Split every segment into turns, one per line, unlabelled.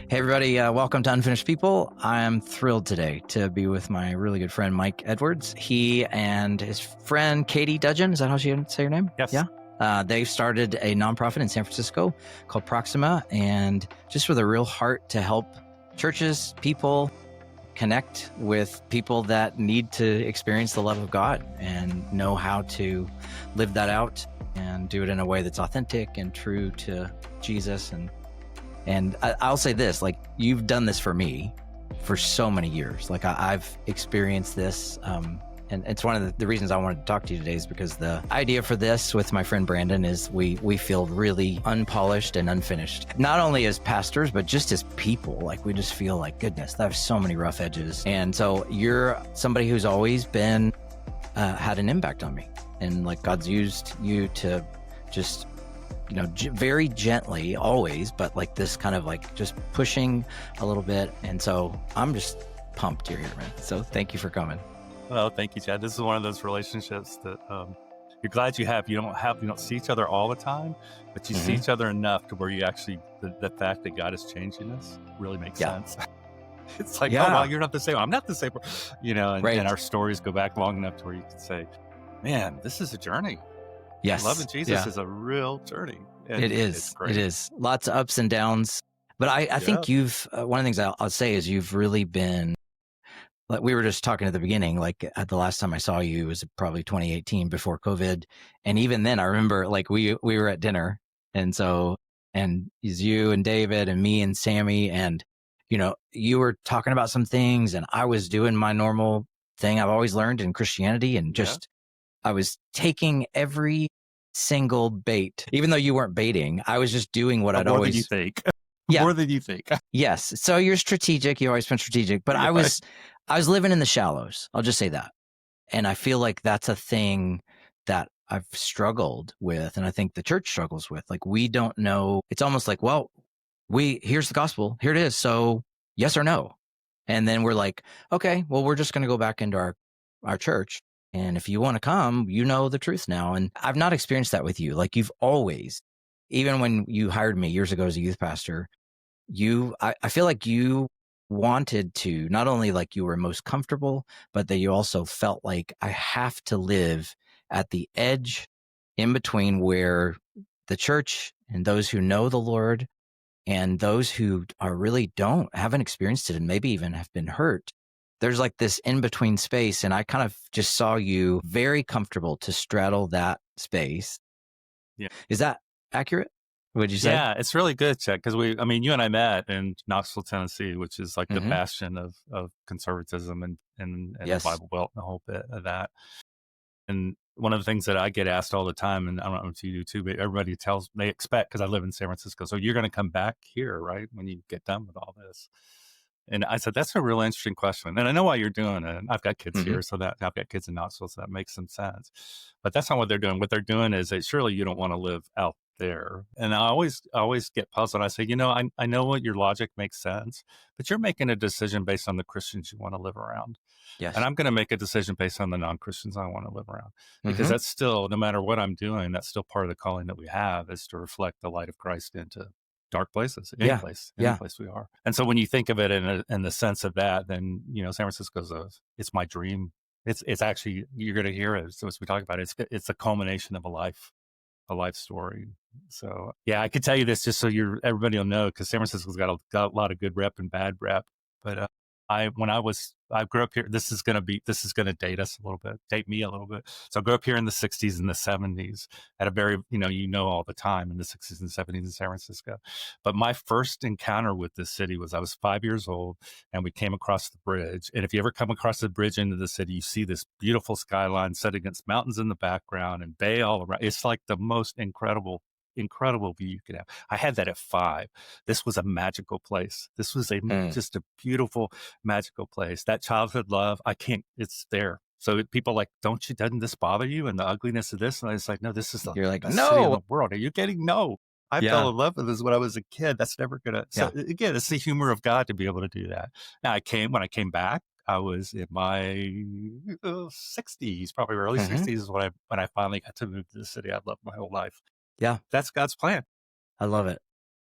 Hey, everybody. Welcome to Unfinished People. I'm thrilled today to be with my really good friend, Mike Edwards. He and his friend, Katie Dudgeon, is that how she say your name?
Yes.
Yeah. They've started a nonprofit in San Francisco called Proxima, and just with a real heart to help churches, people connect with people that need to experience the love of God and know how to live that out and do it in a way that's authentic and true to Jesus. And I'll say this, like, you've done this for me for so many years. Like, I've experienced this. And it's one of the reasons I wanted to talk to you today is because the idea for this with my friend Brandon is we feel really unpolished and unfinished, not only as pastors, but just as people. Like, we just feel like, goodness, there's so many rough edges. And so you're somebody who's always been, had an impact on me. And like, God's used you to just, very gently always, but like this kind of like just pushing a little bit. And so I'm just pumped you're here, man. So thank you for coming.
Well, thank you, Chad. This is one of those relationships that you're glad you have. You don't see each other all the time, but you see each other enough to where you actually, the fact that God is changing us really makes sense. It's like, oh, well, you're not the same. I'm not the same. And our stories go back long enough to where you can say, man, this is a journey.
Yes.
Loving Jesus is a real journey. And
it is.
It's great.
It is. Lots of ups and downs. But I think you've, one of the things I'll say is you've really been, like we were just talking at the beginning, like at the last time I saw you was probably 2018 before COVID. And even then I remember like we were at dinner. And so, and it's you and David and me and Sammy, and, you were talking about some things and I was doing my normal thing I've always learned in Christianity, and just, I was taking every single bait, even though you weren't baiting. I was just doing what I'd always.
More than you think.
Yeah.
More than you think.
Yes. So you're strategic. You always been strategic, but I was living in the shallows. I'll just say that. And I feel like that's a thing that I've struggled with. And I think the church struggles with, like, we don't know. It's almost like, well, here's the gospel. Here it is. So yes or no. And then we're like, okay, well, we're just going to go back into our church. And if you want to come, you know the truth now. And I've not experienced that with you. Like, you've always, even when you hired me years ago as a youth pastor, I feel like you wanted to, not only like you were most comfortable, but that you also felt like I have to live at the edge in between where the church and those who know the Lord and those who haven't experienced it and maybe even have been hurt. There's like this in-between space, and I kind of just saw you very comfortable to straddle that space.
Yeah.
Is that accurate? Would you say?
Yeah, it's really good, Chuck, because you and I met in Knoxville, Tennessee, which is like the bastion of conservatism and the Bible Belt and the whole bit of that. And one of the things that I get asked all the time, and I don't know if you do too, but everybody they expect, because I live in San Francisco, so you're going to come back here, right, when you get done with all this. And I said, that's a real interesting question. And I know why you're doing it. I've got kids here, so that I've got kids in Knoxville, so that makes some sense. But that's not what they're doing. What they're doing is that surely you don't want to live out there. And I always get puzzled. I say, I know what your logic makes sense, but you're making a decision based on the Christians you want to live around.
Yes.
And I'm going to make a decision based on the non-Christians I want to live around, because that's still, no matter what I'm doing, that's still part of the calling that we have, is to reflect the light of Christ into dark places, any place we are. And so when you think of it in the sense of that, then, San Francisco's it's my dream. It's actually, you're going to hear it. So as we talk about it, it's a culmination of a life story. So yeah, I could tell you this just so everybody will know, because San Francisco's got a lot of good rep and bad rep. But I grew up here. This is going to date us a little bit, date me a little bit. So I grew up here in the 60s and the 70s at a very, all the time in the 60s and 70s in San Francisco. But my first encounter with this city was I was 5 years old, and we came across the bridge. And if you ever come across the bridge into the city, you see this beautiful skyline set against mountains in the background and bay all around. It's like the most incredible view you could have. I had that at 5. This was a magical place. This was just a beautiful, magical place. That childhood love, it's there. So people like, doesn't this bother you, and the ugliness of this? And I was like, no, this is
You're like,
best
no,
city in the world. Are you getting? No. I fell in love with this when I was a kid. That's never gonna. So again, it's the humor of God to be able to do that. Now when I came back, I was in my 60s, probably early 60s, is when I finally got to move to the city I've loved my whole life.
Yeah.
That's God's plan.
I love it.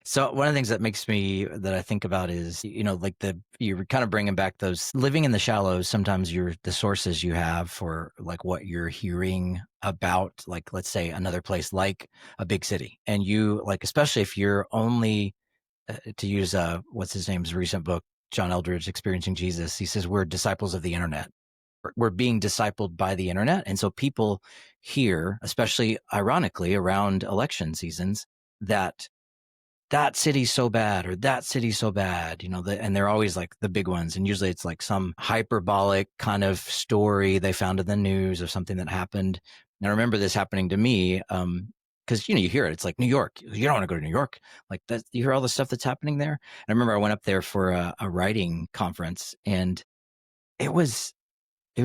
So one of the things that I think about is, like you're kind of bringing back those living in the shallows. Sometimes the sources you have for like what you're hearing about, like, let's say another place like a big city, and you like, especially if you're only to use what's his name's recent book, John Eldredge, Experiencing Jesus. He says we're disciples of the internet. We're being discipled by the internet, and so people hear, especially ironically around election seasons, that city's so bad or that city's so bad, and they're always like the big ones. And usually it's like some hyperbolic kind of story they found in the news of something that happened. And I remember this happening to me because, you hear it. It's like New York. You don't want to go to New York. Like that, you hear all the stuff that's happening there. And I remember I went up there for a writing conference, and it was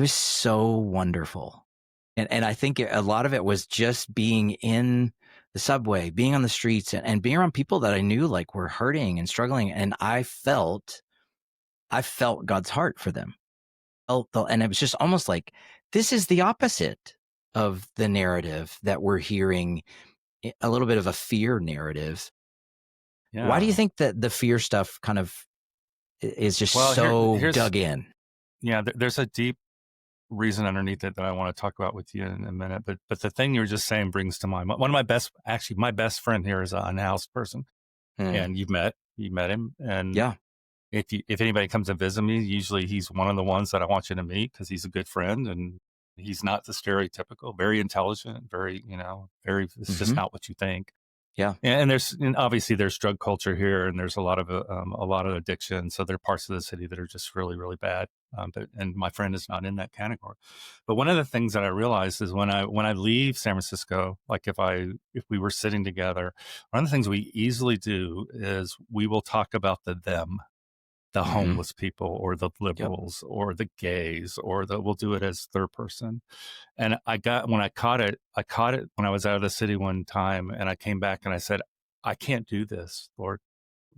so wonderful. And I think a lot of it was just being in the subway, being on the streets, and being around people that I knew like were hurting and struggling. And I felt God's heart for them. And it was just almost like, this is the opposite of the narrative that we're hearing, a little bit of a fear narrative. Yeah. Why do you think that the fear stuff kind of is just here's, dug in?
Yeah, there's a deep reason underneath it that I want to talk about with you in a minute. But the thing you were just saying brings to mind one of my best friend here is an unhoused person, and you met him, and
yeah.
If anybody comes to visit me, usually he's one of the ones that I want you to meet because he's a good friend and he's not the stereotypical, very intelligent, very, it's just not what you think.
Yeah.
And obviously there's drug culture here, and there's a lot of addiction. So there are parts of the city that are just really, really bad. And my friend is not in that category. But one of the things that I realized is when I leave San Francisco, like if we were sitting together, one of the things we easily do is we will talk about the homeless people or the liberals or the gays, or we'll do it as third person. And I caught it when I was out of the city one time, and I came back and I said, I can't do this, Lord.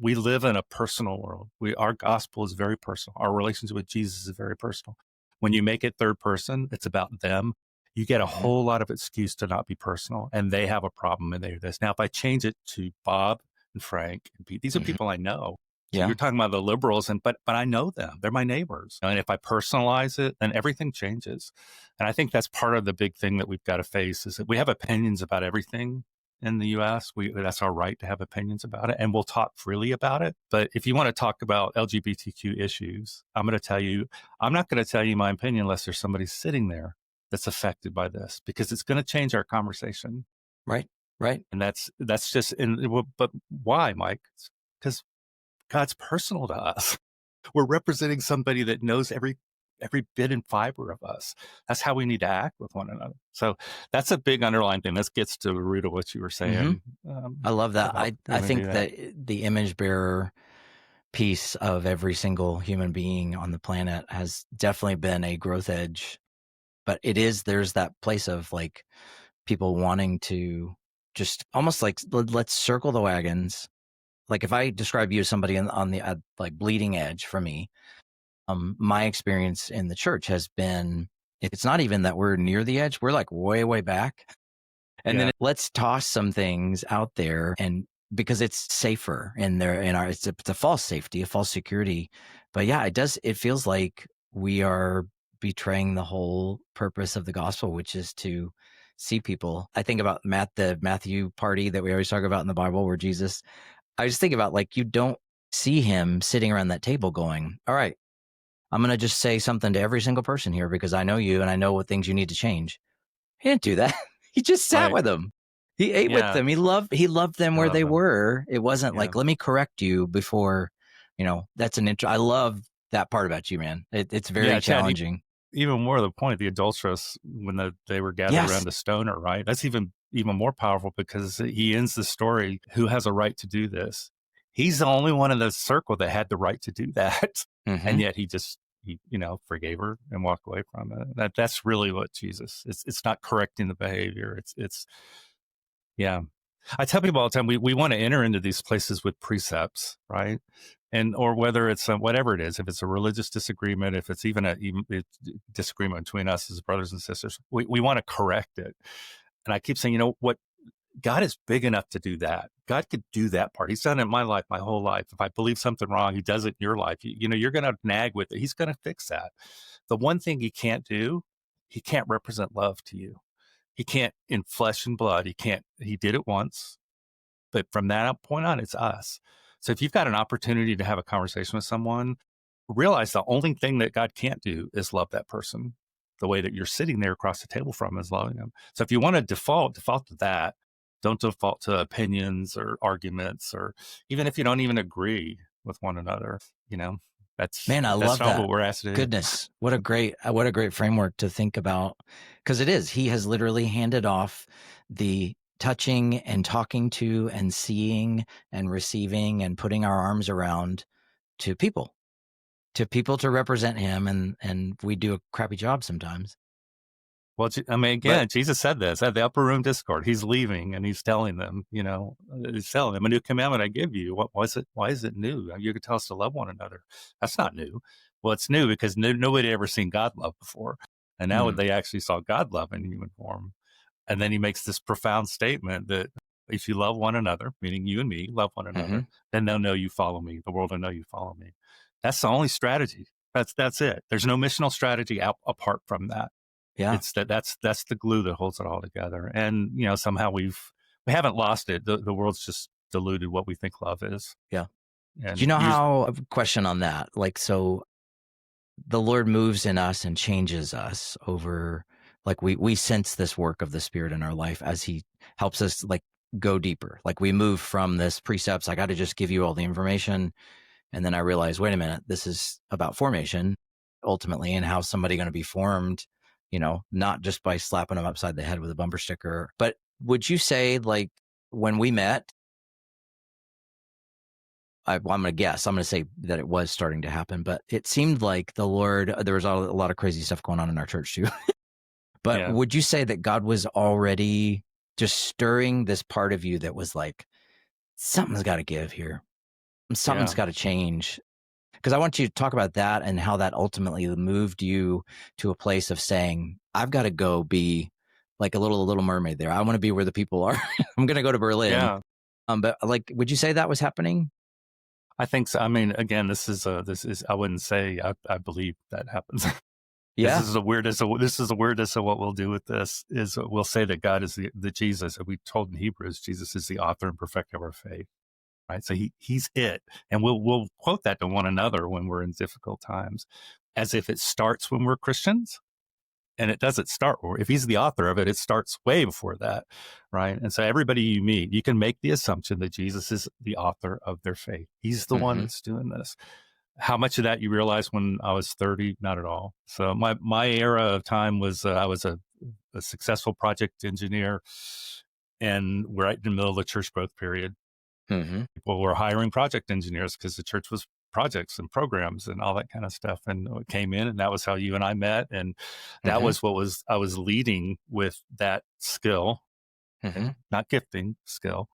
We live in a personal world. Our gospel is very personal. Our relationship with Jesus is very personal. When you make it third person, it's about them. You get a whole lot of excuse to not be personal, and they have a problem and they're this. Now, if I change it to Bob and Frank and Pete, these are people I know. So you're talking about the liberals, but I know them. They're my neighbors. And if I personalize it, then everything changes. And I think that's part of the big thing that we've got to face, is that we have opinions about everything in the U.S. That's our right to have opinions about it, and we'll talk freely about it. But if you want to talk about LGBTQ issues, I'm not going to tell you my opinion unless there's somebody sitting there that's affected by this, because it's going to change our conversation.
Right.
And that's just, but why, Mike? Because God's personal to us. We're representing somebody that knows every bit and fiber of us. That's how we need to act with one another. So that's a big underlying thing. This gets to the root of what you were saying.
I love that. I think that the image bearer piece of every single human being on the planet has definitely been a growth edge. But there's that place of like people wanting to just almost like, let's circle the wagons. Like if I describe you as somebody on the like bleeding edge for me, my experience in the church has been, it's not even that we're near the edge. We're like way, way back. And then let's toss some things out there, and because it's safer it's a false safety, a false security. But yeah, it feels like we are betraying the whole purpose of the gospel, which is to see people. I think about the Matthew party that we always talk about in the Bible, where I just think about like, you don't see him sitting around that table going, all right, I'm going to just say something to every single person here because I know you and I know what things you need to change. He didn't do that. He just sat with them. He ate with them. He loved them where they were. It wasn't like, let me correct you before, that's an intro. I love that part about you, man. It's very challenging.
Chad, even more to the point, the adulteress, when they were gathered around the stoner, right? That's even more powerful, because he ends the story, who has a right to do this? He's the only one in the circle that had the right to do that. And yet he forgave her and walked away from it. That's really what Jesus, it's not correcting the behavior. It's I tell people all the time, we want to enter into these places with precepts, right? Or whether it's whatever it is, if it's a religious disagreement, if it's even a disagreement between us as brothers and sisters, we want to correct it. And I keep saying, what God is big enough to do that. God could do that part. He's done it in my life, my whole life. If I believe something wrong, he does it in your life. You're going to nag with it. He's going to fix that. The one thing he can't do, he can't represent love to you. He can't in flesh and blood. He did it once, but from that point on, it's us. So if you've got an opportunity to have a conversation with someone, realize the only thing that God can't do is love that person the way that you're sitting there across the table from is loving them. So if you want to default to that. Don't default to opinions or arguments, or even if you don't even agree with one another, that's
love
not
that.
what we're asked to do.
Goodness, what a great framework to think about, because it is. He has literally handed off the touching and talking to and seeing and receiving and putting our arms around to people to represent him, and we do a crappy job sometimes.
Well, Jesus said this at the upper room discord. He's leaving and he's telling them, he's telling them, a new commandment I give you. Why is it new? You could tell us to love one another. That's not new. Well, it's new because nobody had ever seen God love before. And now they actually saw God love in human form. And then he makes this profound statement that if you love one another, meaning you and me, love one another, then they'll know you follow me. The world will know you follow me. That's the only strategy. That's it. There's no missional strategy apart from that.
Yeah.
It's that's the glue that holds it all together. And, somehow we haven't lost it. The world's just diluted what we think love is.
Yeah.
And
do you know how, a question on that, so the Lord moves in us and changes us over, we sense this work of the Spirit in our life as he helps us go deeper. We move from this precepts, I got to just give you all the information. And then I realize, wait a minute, this is about formation ultimately, and how's somebody going to be formed, not just by slapping them upside the head with a bumper sticker. But would you say, when we met, I'm going to guess, I'm going to say that it was starting to happen, but it seemed like the Lord, there was a lot of crazy stuff going on in our church too. But would you say that God was already just stirring this part of you that was something's got to give here? Something's got to change. Because I want you to talk about that and how that ultimately moved you to a place of saying, I've got to go be like a little mermaid there. I want to be where the people are. I'm going to go to Berlin.
Yeah.
But would you say that was happening?
I think so. I mean, again, this is, I wouldn't say I believe that happens.
Yeah.
This is the weirdest of what we'll do with this is we'll say that God is the Jesus that we told in Hebrews. Jesus is the author and perfecter of our faith. Right. So he's it. And we'll quote that to one another when we're in difficult times, as if it starts when we're Christians. And it doesn't start, or if he's the author of it, it starts way before that. Right. And so everybody you meet, you can make the assumption that Jesus is the author of their faith. He's the one that's doing this. How much of that you realize when I was 30? Not at all. So my era of time was I was a successful project engineer, and we're right in the middle of the church growth period. People were hiring project engineers because the church was projects and programs and all that kind of stuff. And it came in, and that was how you and I met. And that was I was leading with that skill, not gifting, skill.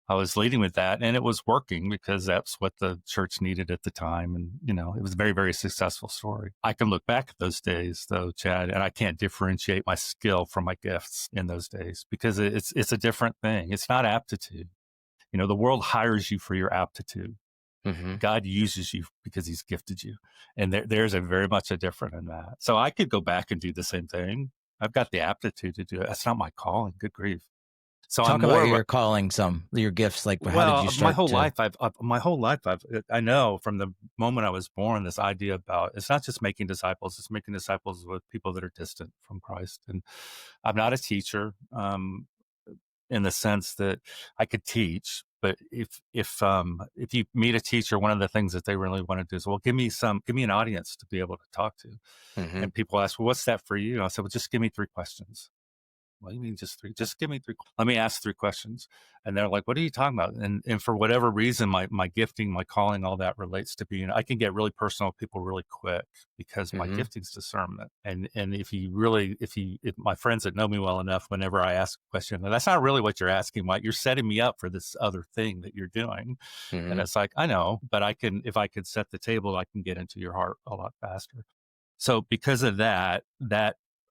I was leading with that, and it was working because that's what the church needed at the time. And, it was a very, very successful story. I can look back at those days though, Chad, and I can't differentiate my skill from my gifts in those days because it's a different thing. It's not aptitude. The world hires you for your aptitude. God uses you because he's gifted you. And there's a very much a different in that. So I could go back and do the same thing. I've got the aptitude to do it. That's not my calling. Good grief. So
talk about your calling, your gifts. How did you start?
My whole life, I know from the moment I was born, this idea about it's not just making disciples; it's making disciples with people that are distant from Christ. And I'm not a teacher in the sense that I could teach, but if you meet a teacher, one of the things that they really want to do is, well, give me an audience to be able to talk to. And people ask, well, what's that for you? And I said, well, just give me 3 questions. What do you mean just 3? Just give me 3. Let me ask 3 questions. And they're like, what are you talking about? And for whatever reason, my gifting, my calling, all that relates to being, I can get really personal with people really quick because my gifting's discernment. And if my friends that know me well enough, whenever I ask a question, that's not really what you're asking, Mike. You're setting me up for this other thing that you're doing. And it's like, I know, but if I could set the table, I can get into your heart a lot faster. So because of that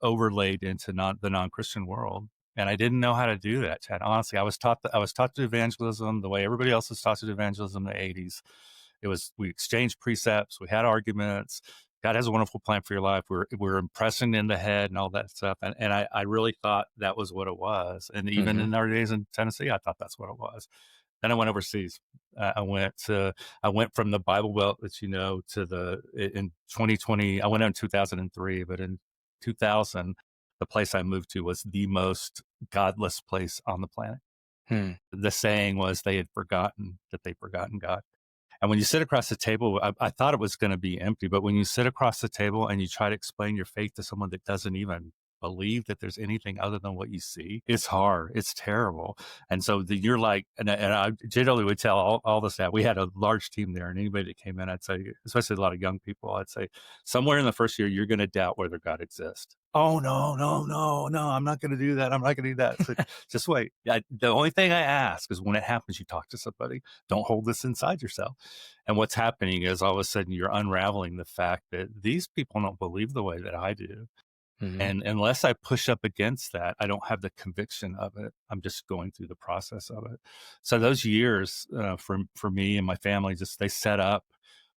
overlaid into the non-Christian world. And I didn't know how to do that, Chad. Honestly, I was taught to do evangelism the way everybody else was taught to do evangelism in the 80s. We exchanged precepts, we had arguments. God has a wonderful plan for your life. We're impressing in the head and all that stuff. And I really thought that was what it was. And even in our days in Tennessee, I thought that's what it was. Then I went overseas. I went from the Bible Belt that in 2020. I went out in 2003, but in 2000, the place I moved to was the most godless place on the planet. The saying was they'd forgotten God. And when you sit across the table, I thought it was going to be empty, but when you sit across the table and you try to explain your faith to someone that doesn't even believe that there's anything other than what you see, it's hard. It's terrible. And so you're like, and I generally would tell all the staff, we had a large team there, and anybody that came in, I'd say, especially a lot of young people, I'd say, somewhere in the first year, you're going to doubt whether God exists. Oh, no, I'm not going to do that. I'm not going to do that. So just wait. The only thing I ask is when it happens, you talk to somebody. Don't hold this inside yourself. And what's happening is all of a sudden you're unraveling the fact that these people don't believe the way that I do. And unless I push up against that, I don't have the conviction of it. I'm just going through the process of it. So those years for me and my family, they set up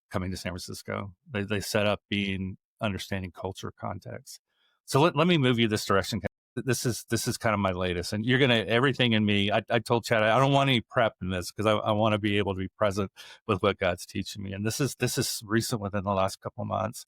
coming to San Francisco. They set up understanding culture, context. So let me move you this direction. This is kind of my latest, and everything in me. I told Chad I don't want any prep in this because I want to be able to be present with what God's teaching me. And this is recent within the last couple of months.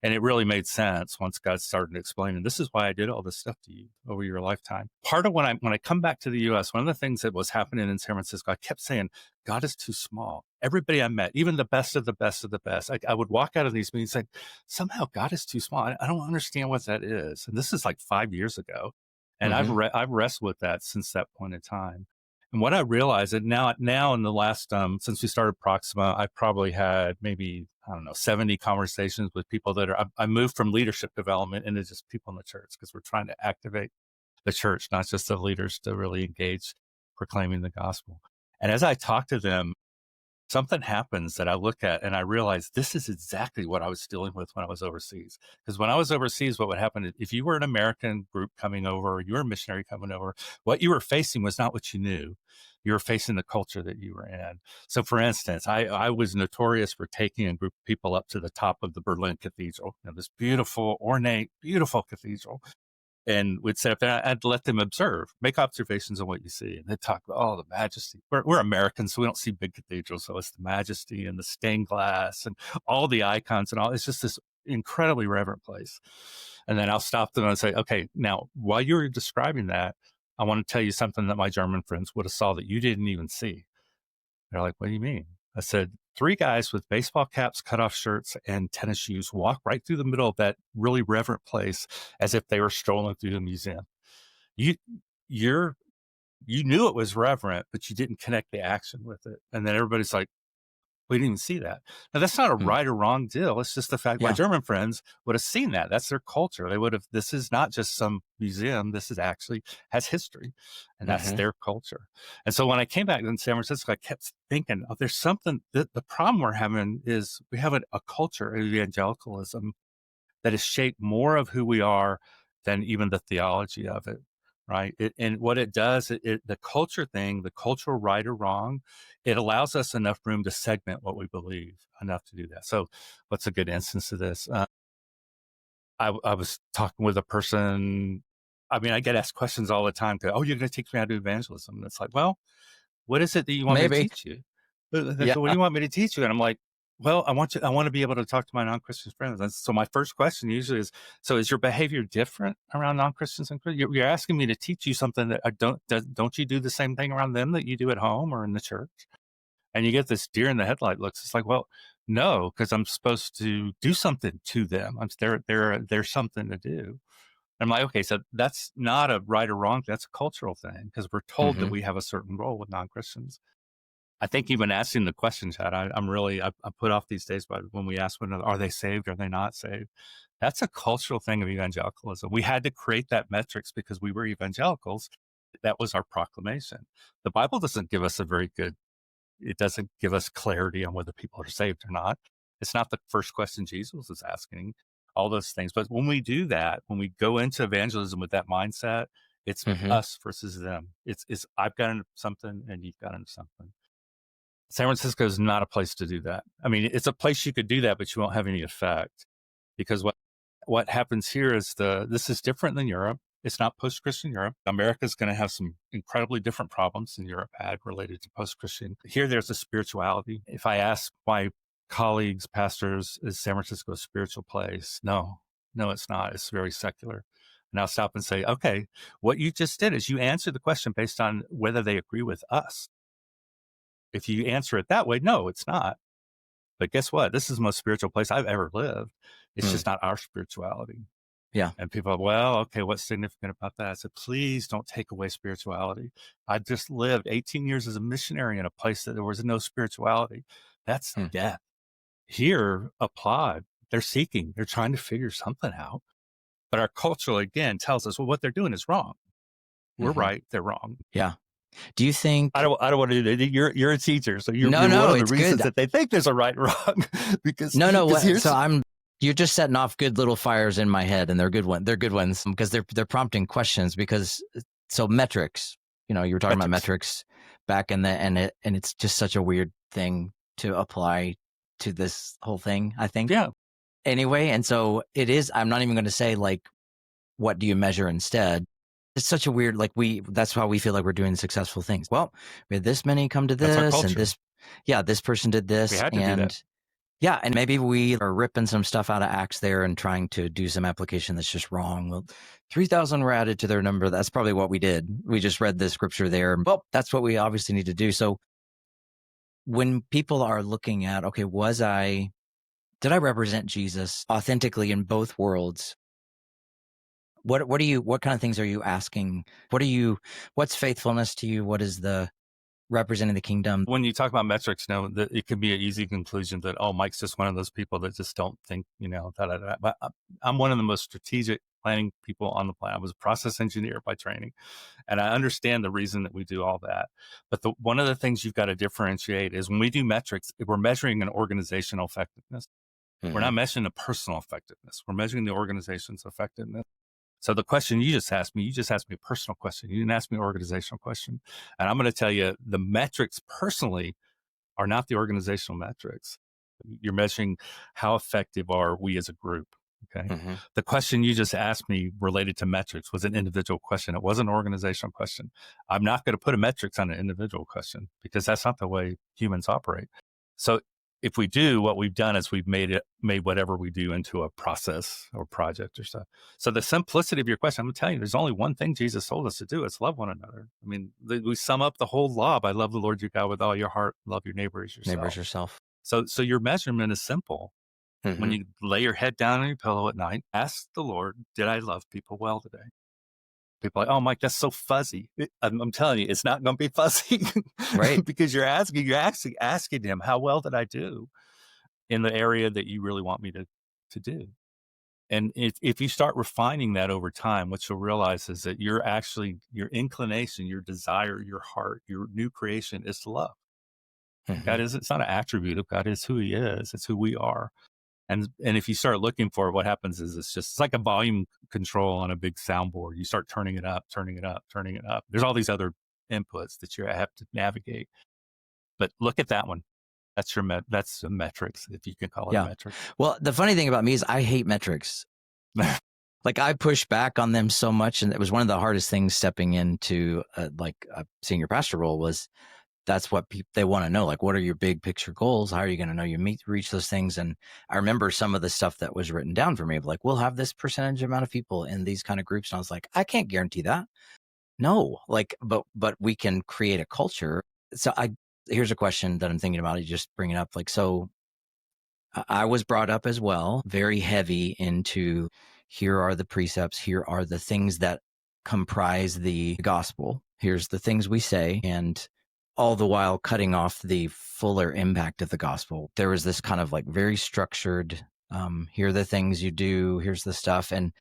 And it really made sense once God started to explain. And this is why I did all this stuff to you over your lifetime. Part of when I come back to the U.S., one of the things that was happening in San Francisco, I kept saying, God is too small. Everybody I met, even the best of the best of the best, I would walk out of these meetings saying, somehow God is too small. I don't understand what that is. And this is like 5 years ago. And I've wrestled with that since that point in time. And what I realized that now in the last, since we started Proxima, I've probably had maybe, 70 conversations with people that I moved from leadership development into just people in the church because we're trying to activate the church, not just the leaders, to really engage proclaiming the gospel. And as I talk to them, something happens that I look at and I realize this is exactly what I was dealing with when I was overseas. Because when I was overseas, what would happen is if you were an American group coming over, or you were a missionary coming over, what you were facing was not what you knew. You were facing the culture that you were in. So for instance, I was notorious for taking a group of people up to the top of the Berlin Cathedral, this beautiful, ornate, beautiful cathedral. And we'd sit up there. I'd let them observe, make observations on what you see. And they'd talk about, the majesty. We're Americans, so we don't see big cathedrals. So it's the majesty and the stained glass and all the icons and all. It's just this incredibly reverent place. And then I'll stop them and say, okay, now, while you were describing that, I want to tell you something that my German friends would have saw that you didn't even see. They're like, what do you mean? I said, 3 guys with baseball caps, cutoff shirts, and tennis shoes walk right through the middle of that really reverent place as if they were strolling through the museum. You knew it was reverent, but you didn't connect the action with it. And then everybody's like, we didn't even see that. Now, that's not a right or wrong deal. It's just the fact my German friends would have seen that. That's their culture. They would have, this is not just some museum. This is actually has history, and that's their culture. And so when I came back in San Francisco, I kept thinking, there's something, the problem we're having is we have a culture of evangelicalism that is shaped more of who we are than even the theology of it. Right. And what it does, the culture thing, the cultural right or wrong, it allows us enough room to segment what we believe enough to do that. So what's a good instance of this? I was talking with a person. I mean, I get asked questions all the time. You're going to teach me how to do evangelism. And it's like, well, what is it that you want me to teach you? What do you want me to teach you? And I'm like, well, I want to be able to talk to my non-Christian friends. And so my first question usually is, so is your behavior different around non-Christians and Christians? You're asking me to teach you something that don't you do the same thing around them that you do at home or in the church? And you get this deer in the headlight looks. It's like, well, no, because I'm supposed to do something to them. There's something to do. I'm like, okay, so that's not a right or wrong. That's a cultural thing because we're told that we have a certain role with non-Christians. I think even asking the question, Chad, I put off these days, but when we ask one another, are they saved? Are they not saved? That's a cultural thing of evangelicalism. We had to create that metrics because we were evangelicals. That was our proclamation. The Bible doesn't give us it doesn't give us clarity on whether people are saved or not. It's not the first question Jesus is asking, all those things. But when we do that, when we go into evangelism with that mindset, It's us versus them. It's I've gotten something and you've gotten something. San Francisco is not a place to do that. I mean, it's a place you could do that, but you won't have any effect, because what happens here is this is different than Europe. It's not post-Christian Europe. America's going to have some incredibly different problems than Europe had related to post-Christian. Here, there's a spirituality. If I ask my colleagues, pastors, is San Francisco a spiritual place? No, it's not. It's very secular. And I'll stop and say, okay, what you just did is you answered the question based on whether they agree with us. If you answer it that way, no, it's not. But guess what? This is the most spiritual place I've ever lived. It's just not our spirituality.
Yeah.
And people are, well, okay, what's significant about that? I said, please don't take away spirituality. I just lived 18 years as a missionary in a place that there was no spirituality. That's death. Here, applaud. They're seeking. They're trying to figure something out. But our culture, again, tells us, well, what they're doing is wrong. We're right. They're wrong.
Yeah. Do you think
I don't want to do that. You're a teacher, so you're one of the reasons that they think there's a right and wrong. because
so you're just setting off good little fires in my head, and they're good ones. They're good ones because they're prompting questions. Because so metrics, you were talking about metrics back in and it's just such a weird thing to apply to this whole thing, I think.
Yeah.
Anyway, and so it is. I'm not even going to say like, what do you measure instead? It's such a weird, that's how we feel like we're doing successful things. Well, we had this many come to this, and this person did this.
We had to do that.
Yeah, and maybe we are ripping some stuff out of Acts there and trying to do some application that's just wrong. Well, 3,000 were added to their number. That's probably what we did. We just read the scripture there. Well, that's what we obviously need to do. So when people are looking at, okay, did I represent Jesus authentically in both worlds? What kind of things are you asking? What's faithfulness to you? What is the representing the kingdom?
When you talk about metrics, that it could be an easy conclusion that, oh, Mike's just one of those people that just don't think, But I'm one of the most strategic planning people on the planet. I was a process engineer by training, and I understand the reason that we do all that. But one of the things you've got to differentiate is when we do metrics, we're measuring an organizational effectiveness. We're not measuring a personal effectiveness. We're measuring the organization's effectiveness. So the question you just asked me a personal question. You didn't ask me an organizational question. And I'm going to tell you, the metrics personally are not the organizational metrics. You're measuring how effective are we as a group. Okay. The question you just asked me related to metrics was an individual question. It wasn't an organizational question. I'm not going to put a metrics on an individual question because that's not the way humans operate. So if we do, what we've done is we've made whatever we do into a process or project or stuff. So the simplicity of your question, I'm going to tell you, there's only one thing Jesus told us to do. It's love one another. I mean, we sum up the whole law by love the Lord your God with all your heart, love your neighbor as yourself. So your measurement is simple. When you lay your head down on your pillow at night, ask the Lord, did I love people well today? People are like, oh, Mike, that's so fuzzy. I'm telling you, it's not going to be fuzzy,
right?
Because you're actually asking him, how well did I do in the area that you really want me to do? And if you start refining that over time, what you'll realize is that your inclination, your desire, your heart, your new creation is to love. God it's not an attribute of God. It's who he is. It's who we are. And if you start looking for it, what happens is it's like a volume control on a big soundboard. You start turning it up, turning it up, turning it up. There's all these other inputs that you have to navigate. But look at that one. That's that's the metrics, if you can call it a metric.
Well, the funny thing about me is I hate metrics. Like I push back on them so much. And it was one of the hardest things stepping into a senior pastor role was that's what they want to know. Like, what are your big picture goals? How are you going to know you reach those things? And I remember some of the stuff that was written down for me, like, we'll have this percentage amount of people in these kind of groups. And I was like, I can't guarantee that. No, but we can create a culture. So here's a question that I'm thinking about. You just bring it up. So I was brought up as well, very heavy into here are the precepts. Here are the things that comprise the gospel. Here's the things we say. And all the while cutting off the fuller impact of the gospel. There was this kind of very structured, here are the things you do, here's the stuff. And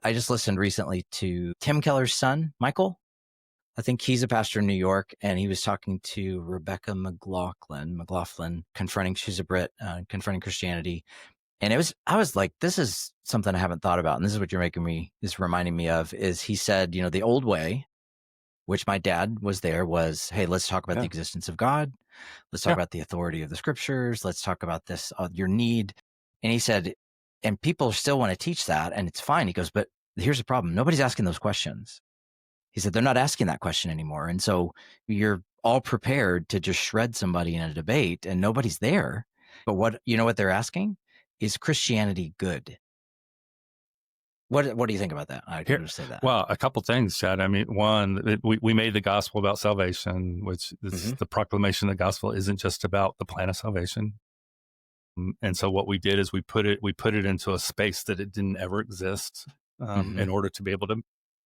I just listened recently to Tim Keller's son, Michael. I think he's a pastor in New York, and he was talking to Rebecca McLaughlin, she's a Brit, confronting Christianity. And I was like, this is something I haven't thought about. And this is what is reminding me of, is he said, the old way, which my dad was there, was, hey, let's talk about the existence of God. Let's talk about the authority of the scriptures. Let's talk about this, your need. And he said, and people still want to teach that, and it's fine. He goes, but here's the problem. Nobody's asking those questions. He said, they're not asking that question anymore. And so you're all prepared to just shred somebody in a debate and nobody's there. But what they're asking? Is Christianity good? What do you think about that? I can just say that.
Well, a couple things, Chad. I mean, one, we made the gospel about salvation, which is the proclamation of the gospel isn't just about the plan of salvation. And so what we did is we put it into a space that it didn't ever exist, in order to be able to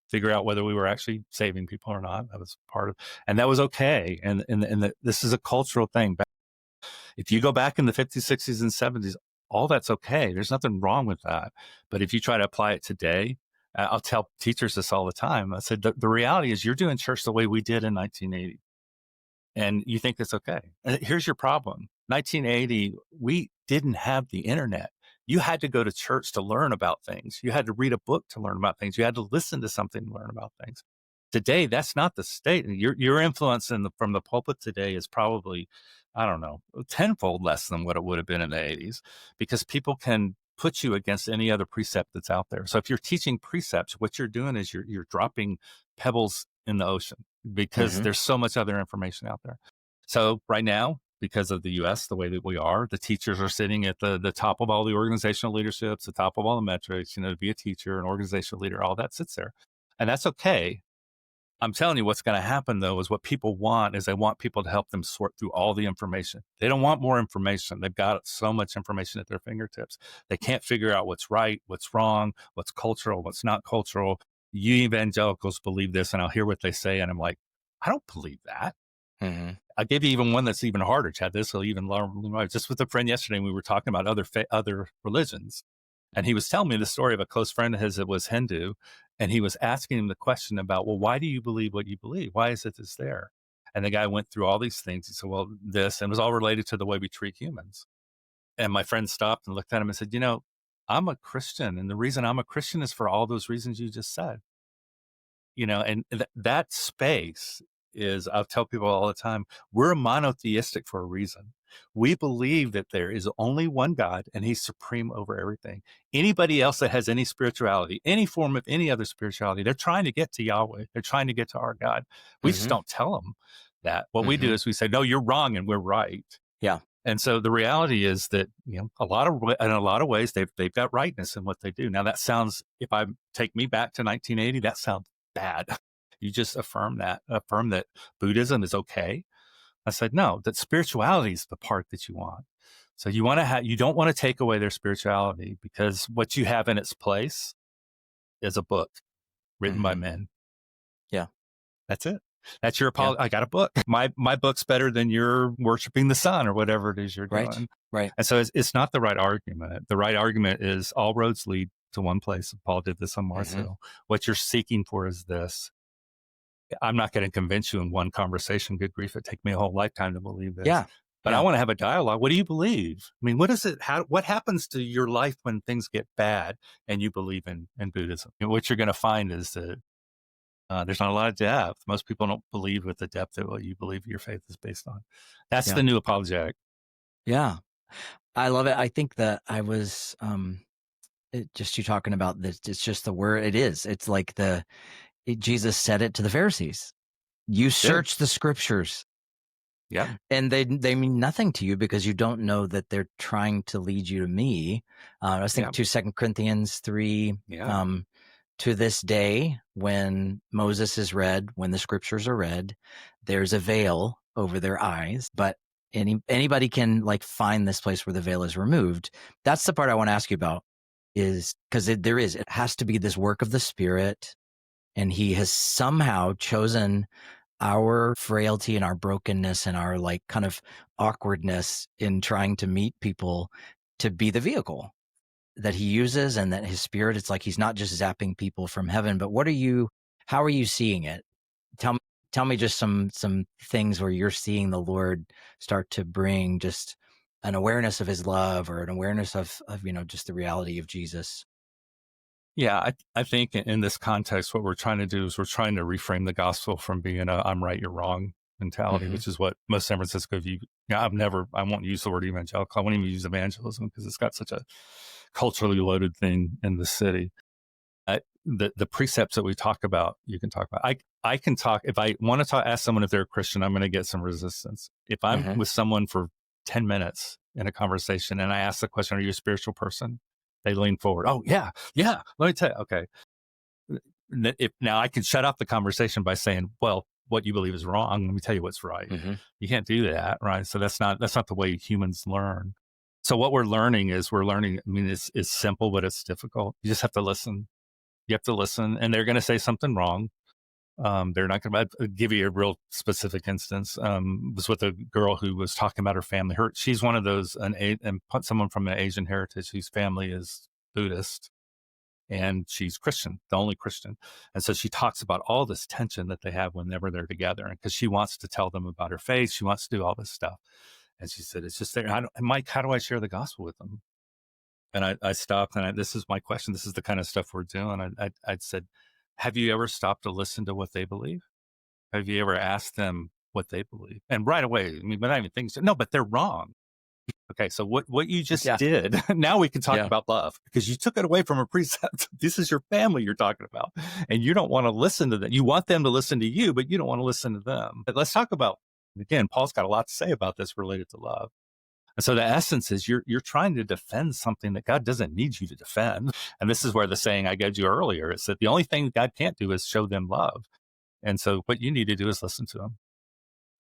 figure out whether we were actually saving people or not. That was part of, and that was okay. And this is a cultural thing. If you go back in the 50s, 60s, and 70s, all that's okay. There's nothing wrong with that. But if you try to apply it today, I'll tell teachers this all the time. I said, the reality is you're doing church the way we did in 1980. And you think it's okay. And here's your problem. 1980, we didn't have the internet. You had to go to church to learn about things. You had to read a book to learn about things. You had to listen to something to learn about things. Today, that's not the state. Your influence from the pulpit today is probably, I don't know, tenfold less than what it would have been in the 80s, because people can put you against any other precept that's out there. So if you're teaching precepts, what you're doing is you're dropping pebbles in the ocean, because there's so much other information out there. So right now, because of the U.S., the way that we are, the teachers are sitting at the top of all the organizational leaderships, the top of all the metrics, to be a teacher, an organizational leader, all that sits there. And that's okay. I'm telling you, what's going to happen, though, is what people want is they want people to help them sort through all the information. They don't want more information. They've got so much information at their fingertips. They can't figure out what's right, what's wrong, what's cultural, what's not cultural. You evangelicals believe this, and I'll hear what they say, and I'm like, I don't believe that. I'll give you even one that's even harder, Chad. This will even learn. Just with a friend yesterday, we were talking about other religions. And he was telling me the story of a close friend of his that was Hindu. And he was asking him the question about, well, why do you believe what you believe? Why is it this there? And the guy went through all these things. He said, well, this, and it was all related to the way we treat humans. And my friend stopped and looked at him and said, I'm a Christian. And the reason I'm a Christian is for all those reasons you just said. And that space is, I'll tell people all the time, we're monotheistic for a reason. We believe that there is only one God and he's supreme over everything. Anybody else that has any spirituality, any form of any other spirituality, they're trying to get to Yahweh. They're trying to get to our God. We just don't tell them that. What we do is we say, no, you're wrong and we're right.
Yeah.
And so the reality is that, in a lot of ways, they've got rightness in what they do. Now that sounds, if I take me back to 1980, that sounds bad. You just affirm that Buddhism is okay. I said, no, that spirituality is the part that you want. So you don't want to take away their spirituality, because what you have in its place is a book written by men.
Yeah.
That's it. That's your apology. Yeah. I got a book. My book's better than you're worshiping the sun or whatever it is you're doing.
Right.
And so it's not the right argument. The right argument is all roads lead to one place. Paul did this on Mars Hill. What you're seeking for is this. I'm not going to convince you in one conversation. Good grief, it'd take me a whole lifetime to believe this.
Yeah.
But I want to have a dialogue. What do you believe? I mean, what happens to your life when things get bad and you believe in Buddhism? And what you're going to find is that there's not a lot of depth. Most people don't believe with the depth of what you believe your faith is based on. That's the new apologetic.
Yeah. I love it. I think that I was, just you talking about this, it's just the word it is. It's like Jesus said it to the Pharisees. You search the scriptures.
Yeah.
And they mean nothing to you because you don't know that they're trying to lead you to me. I was thinking to 2 Corinthians 3, to this day, when Moses is read, when the scriptures are read, there's a veil over their eyes, but anybody can find this place where the veil is removed. That's the part I want to ask you about, is because it has to be this work of the Spirit. And he has somehow chosen our frailty and our brokenness and our kind of awkwardness in trying to meet people to be the vehicle that he uses, and that his Spirit, it's like he's not just zapping people from heaven. But how are you seeing it? Tell me just some things where you're seeing the Lord start to bring just an awareness of his love or an awareness of just the reality of Jesus.
Yeah, I think in this context, what we're trying to do is we're trying to reframe the gospel from being a I'm right, you're wrong mentality, which is what most San Francisco view. I won't use the word evangelical. I won't even use evangelism because it's got such a culturally loaded thing in the city. The precepts that we talk about, you can talk about. I can talk, if I want to ask someone if they're a Christian, I'm going to get some resistance. If I'm with someone for 10 minutes in a conversation and I ask the question, are you a spiritual person? They lean forward. Oh, yeah. Let me tell you. Okay. Now I can shut off the conversation by saying, well, what you believe is wrong. Let me tell you what's right. You can't do that, right? So that's not the way humans learn. So what we're learning, I mean, it's simple, but it's difficult. You just have to listen. You have to listen, and they're going to say something wrong. They're not going to give you a real specific instance. Was with a girl who was talking about her family. She's one of those, someone from an Asian heritage whose family is Buddhist, and she's Christian, the only Christian. And so she talks about all this tension that they have whenever they're together, and because she wants to tell them about her faith, she wants to do all this stuff. And she said, "It's just there." Mike, how do I share the gospel with them? And I stopped, and this is my question. This is the kind of stuff we're doing. I said, have you ever stopped to listen to what they believe? Have you ever asked them what they believe? And right away, I mean, without even thinking, no, but they're wrong. Okay, so what you just did, now we can talk about love, because you took it away from a precept. This is your family you're talking about, and you don't want to listen to them. You want them to listen to you, but you don't want to listen to them. But let's talk about, again, Paul's got a lot to say about this related to love. And so the essence is you're trying to defend something that God doesn't need you to defend. And this is where the saying I gave you earlier is that the only thing God can't do is show them love. And so what you need to do is listen to them.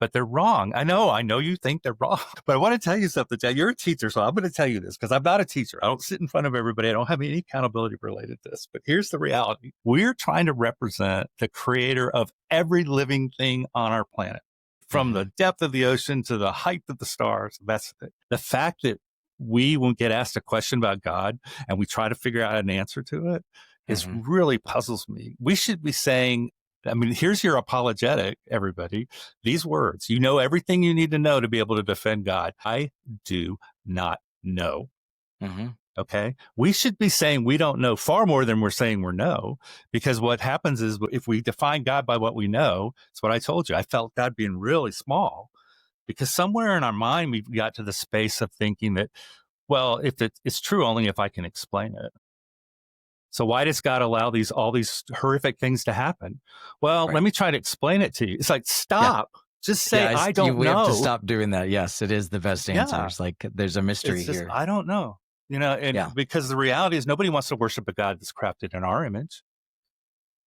But they're wrong. I know you think they're wrong. But I want to tell you something, Chad. You're a teacher, so I'm going to tell you this because I'm not a teacher. I don't sit in front of everybody. I don't have any accountability related to this. But here's the reality. We're trying to represent the creator of every living thing on our planet. From the depth of the ocean to the height of the stars. That's it. The fact that we won't get asked a question about God and we try to figure out an answer to it is really puzzles me. We should be saying, I mean, here's your apologetic, everybody. These words, you know everything you need to know to be able to defend God. I do not know. Okay. We should be saying we don't know far more than we're saying we know, because what happens is if we define God by what we know, it's what I told you. I felt God being really small because somewhere in our mind, we've got to the space of thinking that, well, if it's true only if I can explain it. So why does God allow all these horrific things to happen? Well, let me try to explain it to you. It's like, stop. Just say, I don't know.
We have to stop doing that. Yes, it is the best answer. It's like there's a mystery here.
I don't know. Because the reality is nobody wants to worship a God that's crafted in our image.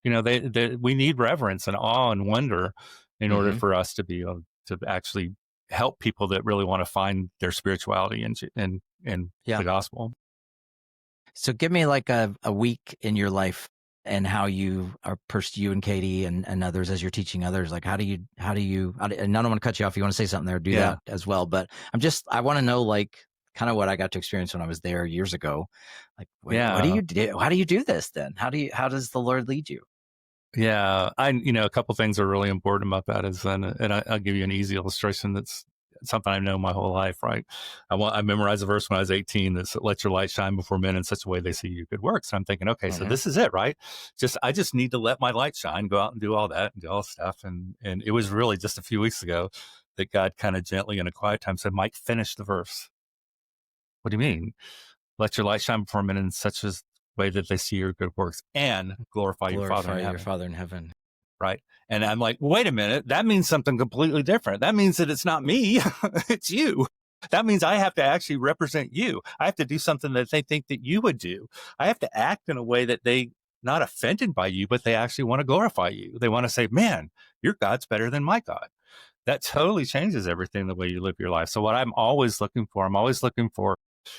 We need reverence and awe and wonder in order for us to be able to actually help people that really want to find their spirituality in the gospel.
So give me like a week in your life and how you and Katie and others as you're teaching others. Like, how do you, and I don't want to cut you off. If you want to say something there, do that as well. But I want to know, like, kind of what I got to experience when I was there years ago. Like, what do you do? How do you do this then? How does the Lord lead you?
Yeah. A couple things are really important about that is, and I'll give you an easy illustration. That's something I know my whole life, right? I memorized a verse when I was 18 that let your light shine before men in such a way they see your good works. And I'm thinking, okay, so this is it, right? I just need to let my light shine, go out and do all that and do all stuff. And it was really just a few weeks ago that God kind of gently in a quiet time said, Mike, finish the verse. What do you mean? Let your light shine before men in such a way that they see your good works and glorify your Father in heaven. Right. And I'm like, wait a minute. That means something completely different. That means that it's not me. It's you. That means I have to actually represent you. I have to do something that they think that you would do. I have to act in a way that they not offended by you, but they actually want to glorify you. They want to say, man, your God's better than my God. That totally changes everything, the way you live your life. So what I'm always looking for,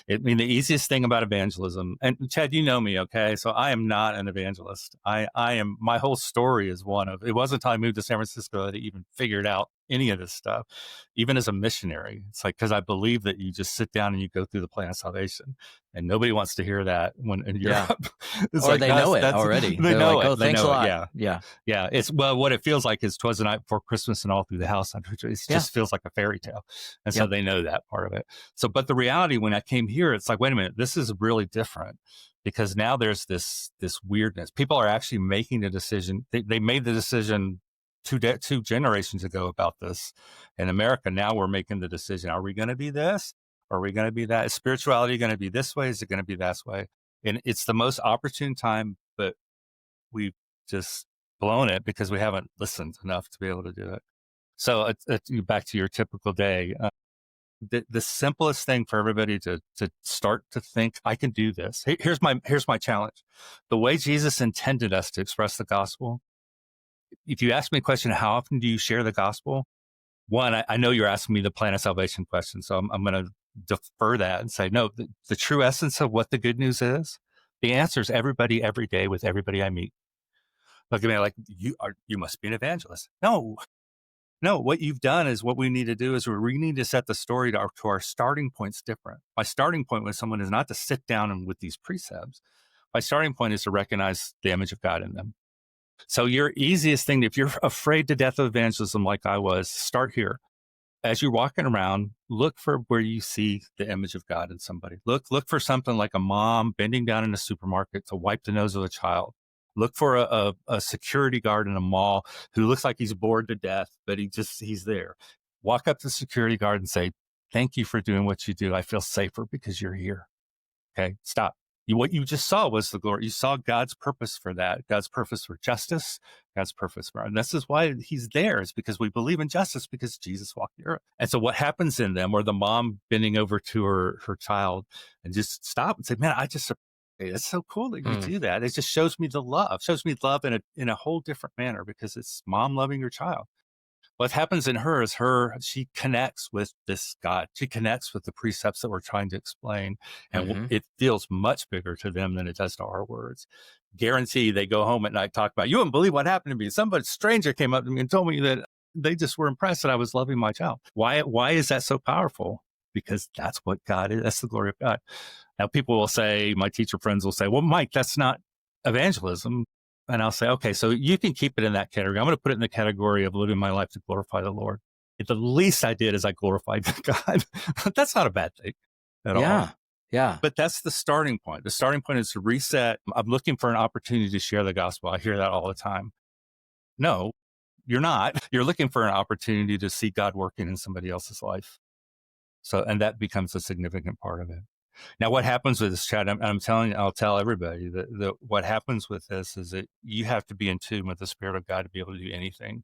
the easiest thing about evangelism, and Chad, you know me, okay? So I am not an evangelist. My whole story is it wasn't until I moved to San Francisco that I even figured out any of this stuff, even as a missionary. It's like, because I believe that you just sit down and you go through the plan of salvation, and nobody wants to hear that when in Europe. It's
or
like,
they know it already.
They know
like,
it.
oh,
They
thanks
know
a lot.
it. Yeah. It's, well, what it feels like is 'twas the night before Christmas and all through the house. It just feels like a fairy tale. And so they know that part of it. So, but the reality when I came here, it's like, wait a minute, this is really different. Because now there's this weirdness. People are actually making the decision. They made the decision two generations ago about this. In America, now we're making the decision. Are we going to be this? Are we going to be that? Is spirituality going to be this way? Is it going to be that way? And it's the most opportune time, but we've just blown it because we haven't listened enough to be able to do it. So back to your typical day. The simplest thing for everybody to start to think, I can do this. Here's my challenge. The way Jesus intended us to express the gospel. If you ask me a question, how often do you share the gospel? One, I know you're asking me the plan of salvation question, so I'm going to defer that and say, no, the true essence of what the good news is, the answer is everybody, every day with everybody I meet. Look at me like, you must be an evangelist. No, what you've done is what we need to do is we need to set the story to our starting points different. My starting point with someone is not to sit down and with these precepts. My starting point is to recognize the image of God in them. So your easiest thing, if you're afraid to death of evangelism like I was, start here. As you're walking around, look for where you see the image of God in somebody. Look for something like a mom bending down in a supermarket to wipe the nose of a child. Look for a security guard in a mall who looks like he's bored to death, but he's there. Walk up to the security guard and say, thank you for doing what you do. I feel safer because you're here. Okay, stop. What you just saw was the glory. You saw God's purpose for that. God's purpose for justice. God's purpose for, and this is why he's there, is because we believe in justice because Jesus walked the earth. And so what happens in them, or the mom bending over to her child and just stop and say, man, it's so cool that you do that. It just shows me love in a whole different manner because it's mom loving her child. What happens in her is she connects with this God. She connects with the precepts that we're trying to explain. And it feels much bigger to them than it does to our words. Guarantee they go home at night, talk about, you wouldn't believe what happened to me. Somebody stranger came up to me and told me that they just were impressed that I was loving my child. Why is that so powerful? Because that's what God is. That's the glory of God. Now people will say, my teacher friends will say, well, Mike, that's not evangelism. And I'll say, okay, so you can keep it in that category. I'm going to put it in the category of living my life to glorify the Lord. The least I did is I glorified God. That's not a bad thing at all.
Yeah.
But that's the starting point. The starting point is to reset. I'm looking for an opportunity to share the gospel. I hear that all the time. No, you're not. You're looking for an opportunity to see God working in somebody else's life. So, and that becomes a significant part of it. Now, what happens with this, Chad, I'll tell everybody that what happens with this is that you have to be in tune with the Spirit of God to be able to do anything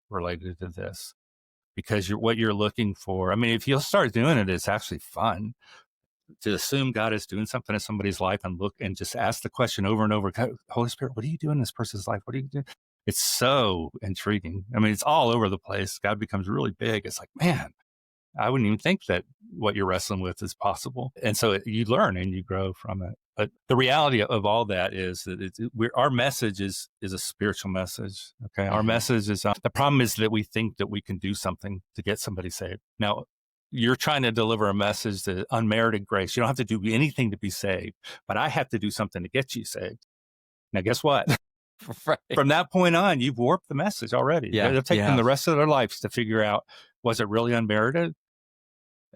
related to this, because what you're looking for. I mean, if you'll start doing it, it's actually fun to assume God is doing something in somebody's life and look and just ask the question over and over, Holy Spirit, what are you doing in this person's life? What are you doing? It's so intriguing. I mean, it's all over the place. God becomes really big. It's like, man, I wouldn't even think that what you're wrestling with is possible. And so you learn and you grow from it. But the reality of all that is that our message is a spiritual message. Okay. Our message is, the problem is that we think that we can do something to get somebody saved. Now, you're trying to deliver a message that unmerited grace. You don't have to do anything to be saved, but I have to do something to get you saved. Now, guess what? Right. From that point on, you've warped the message already.
Yeah.
They'll take them the rest of their lives to figure out, was it really unmerited?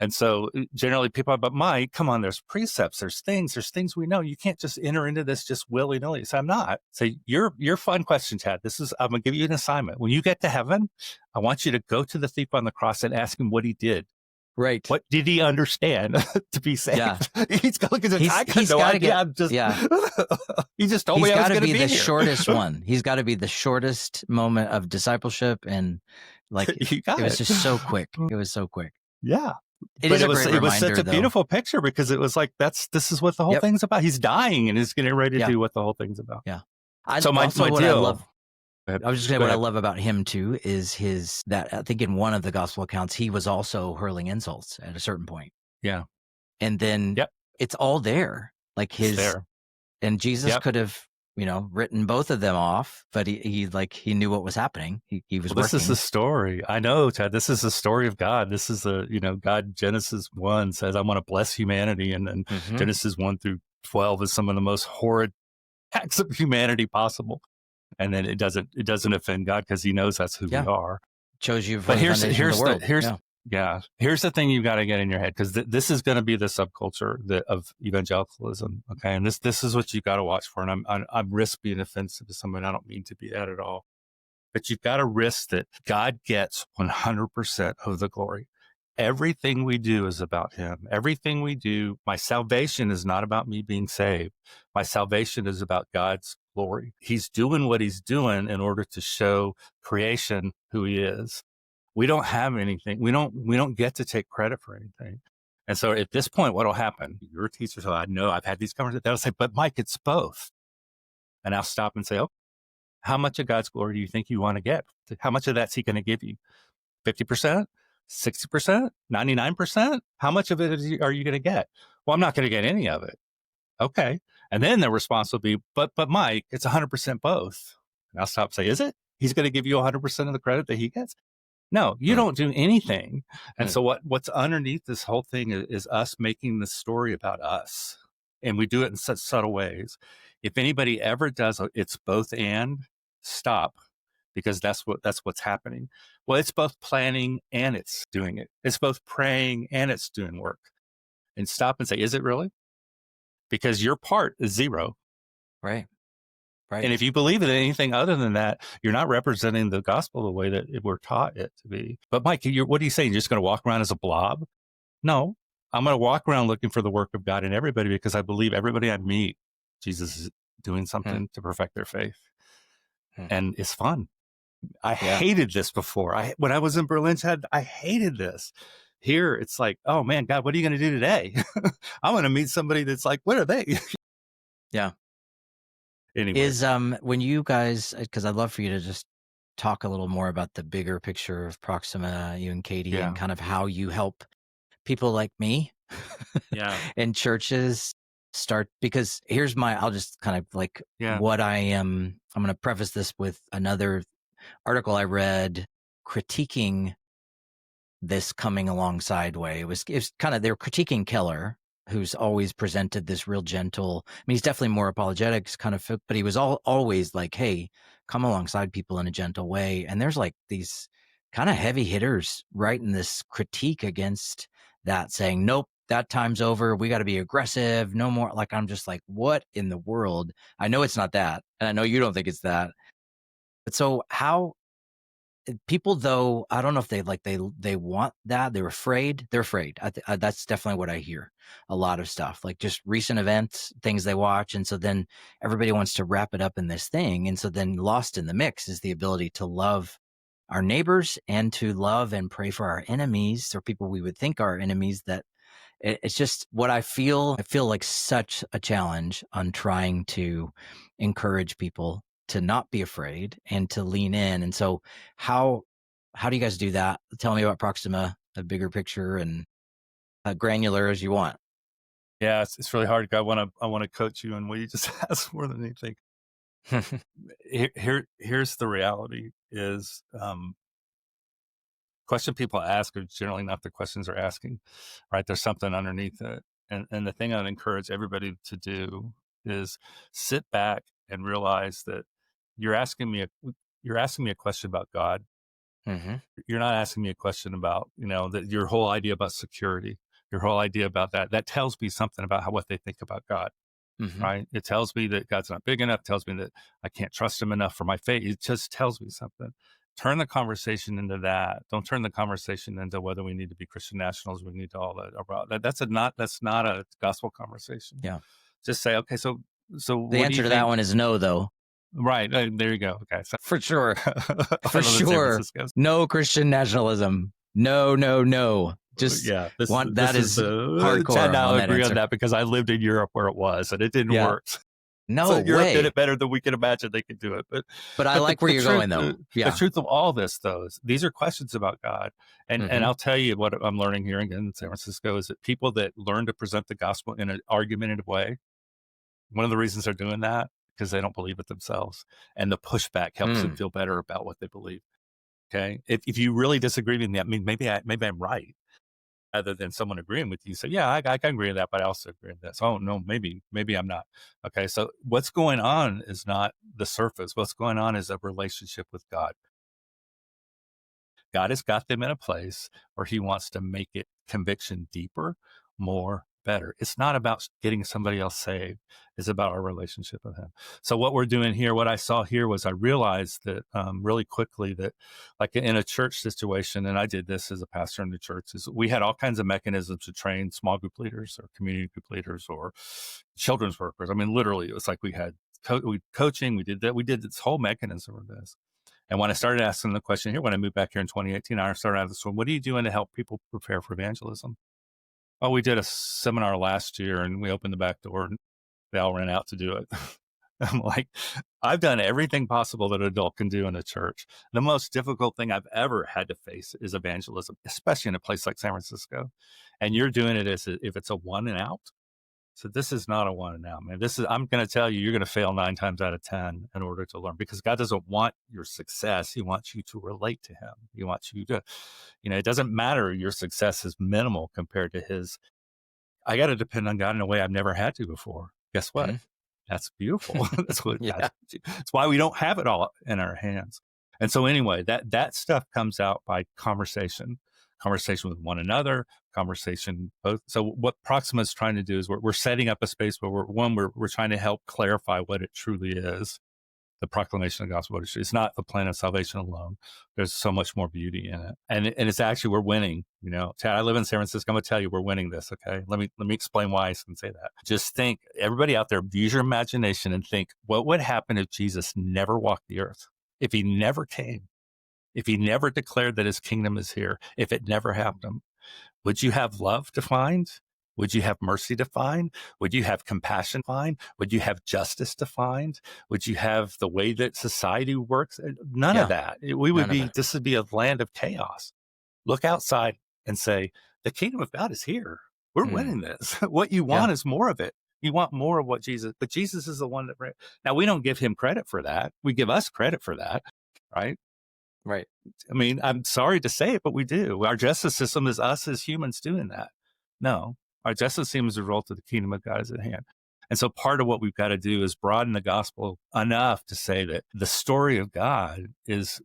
And so generally people are, but Mike, come on, there's precepts, there's things we know. You can't just enter into this just willy-nilly. So I'm not. So your fun question, Chad. I'm going to give you an assignment. When you get to heaven, I want you to go to the thief on the cross and ask him what he did.
Right.
What did he understand to be saved?
Yeah.
He's going to
He just told me I was going to be the
shortest
one. He's got to be the shortest moment of discipleship. And like, it was just so quick. It was so quick.
Yeah.
It was
such a beautiful picture because it was like, this is what the whole thing's about. He's dying and he's getting ready to do what the whole thing's about.
Yeah.
My deal.
I was just saying what I love about him too is that I think in one of the gospel accounts, he was also hurling insults at a certain point.
Yeah.
And then it's all there. Like and Jesus could have written both of them off, but he knew what was happening. He was working.
This is the story. I know, Ted, this is the story of God. This is God, Genesis 1 says, I want to bless humanity. And then Genesis 1-12 is some of the most horrid acts of humanity possible. And then it doesn't offend God because he knows that's who we are.
Chose you for the foundation of the world.
Here's the thing you've got to get in your head, because this is going to be the subculture of evangelicalism. Okay. And this is what you got to watch for. And I'm risk being offensive to somebody. I don't mean to be that at all, but you've got to risk that God gets 100% of the glory. Everything we do is about him. Everything we do, my salvation is not about me being saved. My salvation is about God's glory. He's doing what he's doing in order to show creation who he is. We don't have anything. We don't get to take credit for anything. And so at this point, what'll happen? Your teacher, so I know I've had these conversations. They'll say, but Mike, it's both. And I'll stop and say, oh, how much of God's glory do you think you want to get? How much of that's he going to give you? 50%? 60%? 99%? How much of it are you going to get? Well, I'm not going to get any of it. Okay. And then the response will be, but Mike, it's 100% both. And I'll stop and say, is it? He's going to give you 100% of the credit that he gets? No, you don't do anything. And so what's underneath this whole thing is us making the story about us. And we do it in such subtle ways. If anybody ever does, it's both and, stop, because that's what's happening. Well, it's both planning and it's doing it. It's both praying and it's doing work. And stop and say, is it really? Because your part is zero.
Right.
And if you believe in anything other than that, you're not representing the gospel the way that we're taught it to be. But Mike, what are you saying? You're just going to walk around as a blob? No, I'm going to walk around looking for the work of God in everybody, because I believe everybody I meet, Jesus is doing something to perfect their faith. And it's fun. I hated this before. When I was in Berlin, Chad, I hated this. Here, it's like, oh man, God, what are you going to do today? I'm going to meet somebody that's like, what are they?
Yeah.
Anyway.
Is when you guys, because I'd love for you to just talk a little more about the bigger picture of Proxima, you and Katie, and kind of how you help people like me in churches start, because I'll just kind of what I'm going to preface this with another article I read critiquing this coming alongside way. It was kind of, they were critiquing Keller, who's always presented this real gentle, he's definitely more apologetics kind of, but he was always like, hey, come alongside people in a gentle way. And there's these kind of heavy hitters writing this critique against that, saying, nope, that time's over. We got to be aggressive. No more. I'm just like, what in the world? I know it's not that. And I know you don't think it's that. But so how people, though, I don't know if they want that. They're afraid. That's definitely what I hear. A lot of stuff, just recent events, things they watch. And so then everybody wants to wrap it up in this thing. And so then lost in the mix is the ability to love our neighbors and to love and pray for our enemies, or people we would think are enemies. That it's just what I feel. I feel like such a challenge on trying to encourage people to not be afraid and to lean in. And so how do you guys do that? Tell me about Proxima, a bigger picture, and granular as you want.
Yeah, it's really hard. I want to coach you on what you just asked more than anything. Here's the reality is, question people ask are generally not the questions they're asking, right? There's something underneath it. And the thing I'd encourage everybody to do is sit back and realize that you're asking me a question about God. You're not asking me a question about, that your whole idea about security, your whole idea about that tells me something about what they think about God, right? It tells me that God's not big enough, tells me that I can't trust him enough for my faith. It just tells me something. Turn the conversation into that. Don't turn the conversation into whether we need to be Christian nationals, we need to all that. That's not a gospel conversation.
Yeah.
Just say, okay, so
the answer to that one is no, though.
Right. There you go. Okay. So,
for sure. For sure. No Christian nationalism. No. Just that is hardcore.
Chad and I agree on that because I lived in Europe where it was and it didn't work.
No
so Europe
way.
did it better than we can imagine they could do it.
But I like where you're going, though.
The truth of all this, though, is these are questions about God. And I'll tell you what I'm learning here again in San Francisco is that people that learn to present the gospel in an argumentative way, one of the reasons they're doing that, because they don't believe it themselves. And the pushback helps them feel better about what they believe. Okay. If you really disagree with me, I mean, maybe I'm right. Rather than someone agreeing with you, say, yeah, I can agree with that, but I also agree with this. Oh no, maybe I'm not. Okay. So what's going on is not the surface. What's going on is a relationship with God. God has got them in a place where he wants to make it conviction deeper, more, better. It's not about getting somebody else saved. It's about our relationship with him. So what we're doing here, what I saw here was I realized that really quickly that like in a church situation, and I did this as a pastor in the church, is we had all kinds of mechanisms to train small group leaders or community group leaders or children's workers. I mean, literally, it was like we had coaching, we did this whole mechanism of this. And when I started asking the question here, when I moved back here in 2018, I started asking this one, what are you doing to help people prepare for evangelism? Oh, we did a seminar last year and we opened the back door and they all ran out to do it. I'm like, I've done everything possible that an adult can do in a church. The most difficult thing I've ever had to face is evangelism, especially in a place like San Francisco. And you're doing it as if it's a one and out. So this is not a one and out, man. I'm going to tell you, you're going to fail 9 times out of 10 in order to learn, because God doesn't want your success. He wants you to relate to him. He wants you to, it doesn't matter. Your success is minimal compared to his. I got to depend on God in a way I've never had to before. Guess what? That's beautiful. That's what. Yeah. That's why we don't have it all in our hands. And so anyway, that stuff comes out by conversation with one another, conversation both. So what Proxima is trying to do is we're setting up a space where we're trying to help clarify what it truly is. The proclamation of the gospel. It's not the plan of salvation alone. There's so much more beauty in it. And it's actually, we're winning, Chad, I live in San Francisco. I'm going to tell you, we're winning this. Okay. Let me explain why I can say that. Just think, everybody out there, use your imagination and think, what would happen if Jesus never walked the earth? If he never came? If he never declared that his kingdom is here? If it never happened? Would you have love to find? Would you have mercy to find? Would you have compassion to find? Would you have justice to find? Would you have the way that society works? None of that. This would be a land of chaos. Look outside and say, the kingdom of God is here. We're winning this. What you want is more of it. You want more of what Jesus, but Jesus is the one that, now we don't give him credit for that. We give us credit for that, right?
Right.
I mean, I'm sorry to say it, but we do. Our justice system is us as humans doing that. No. Our justice system is a result of the kingdom of God is at hand. And so part of what we've got to do is broaden the gospel enough to say that the story of God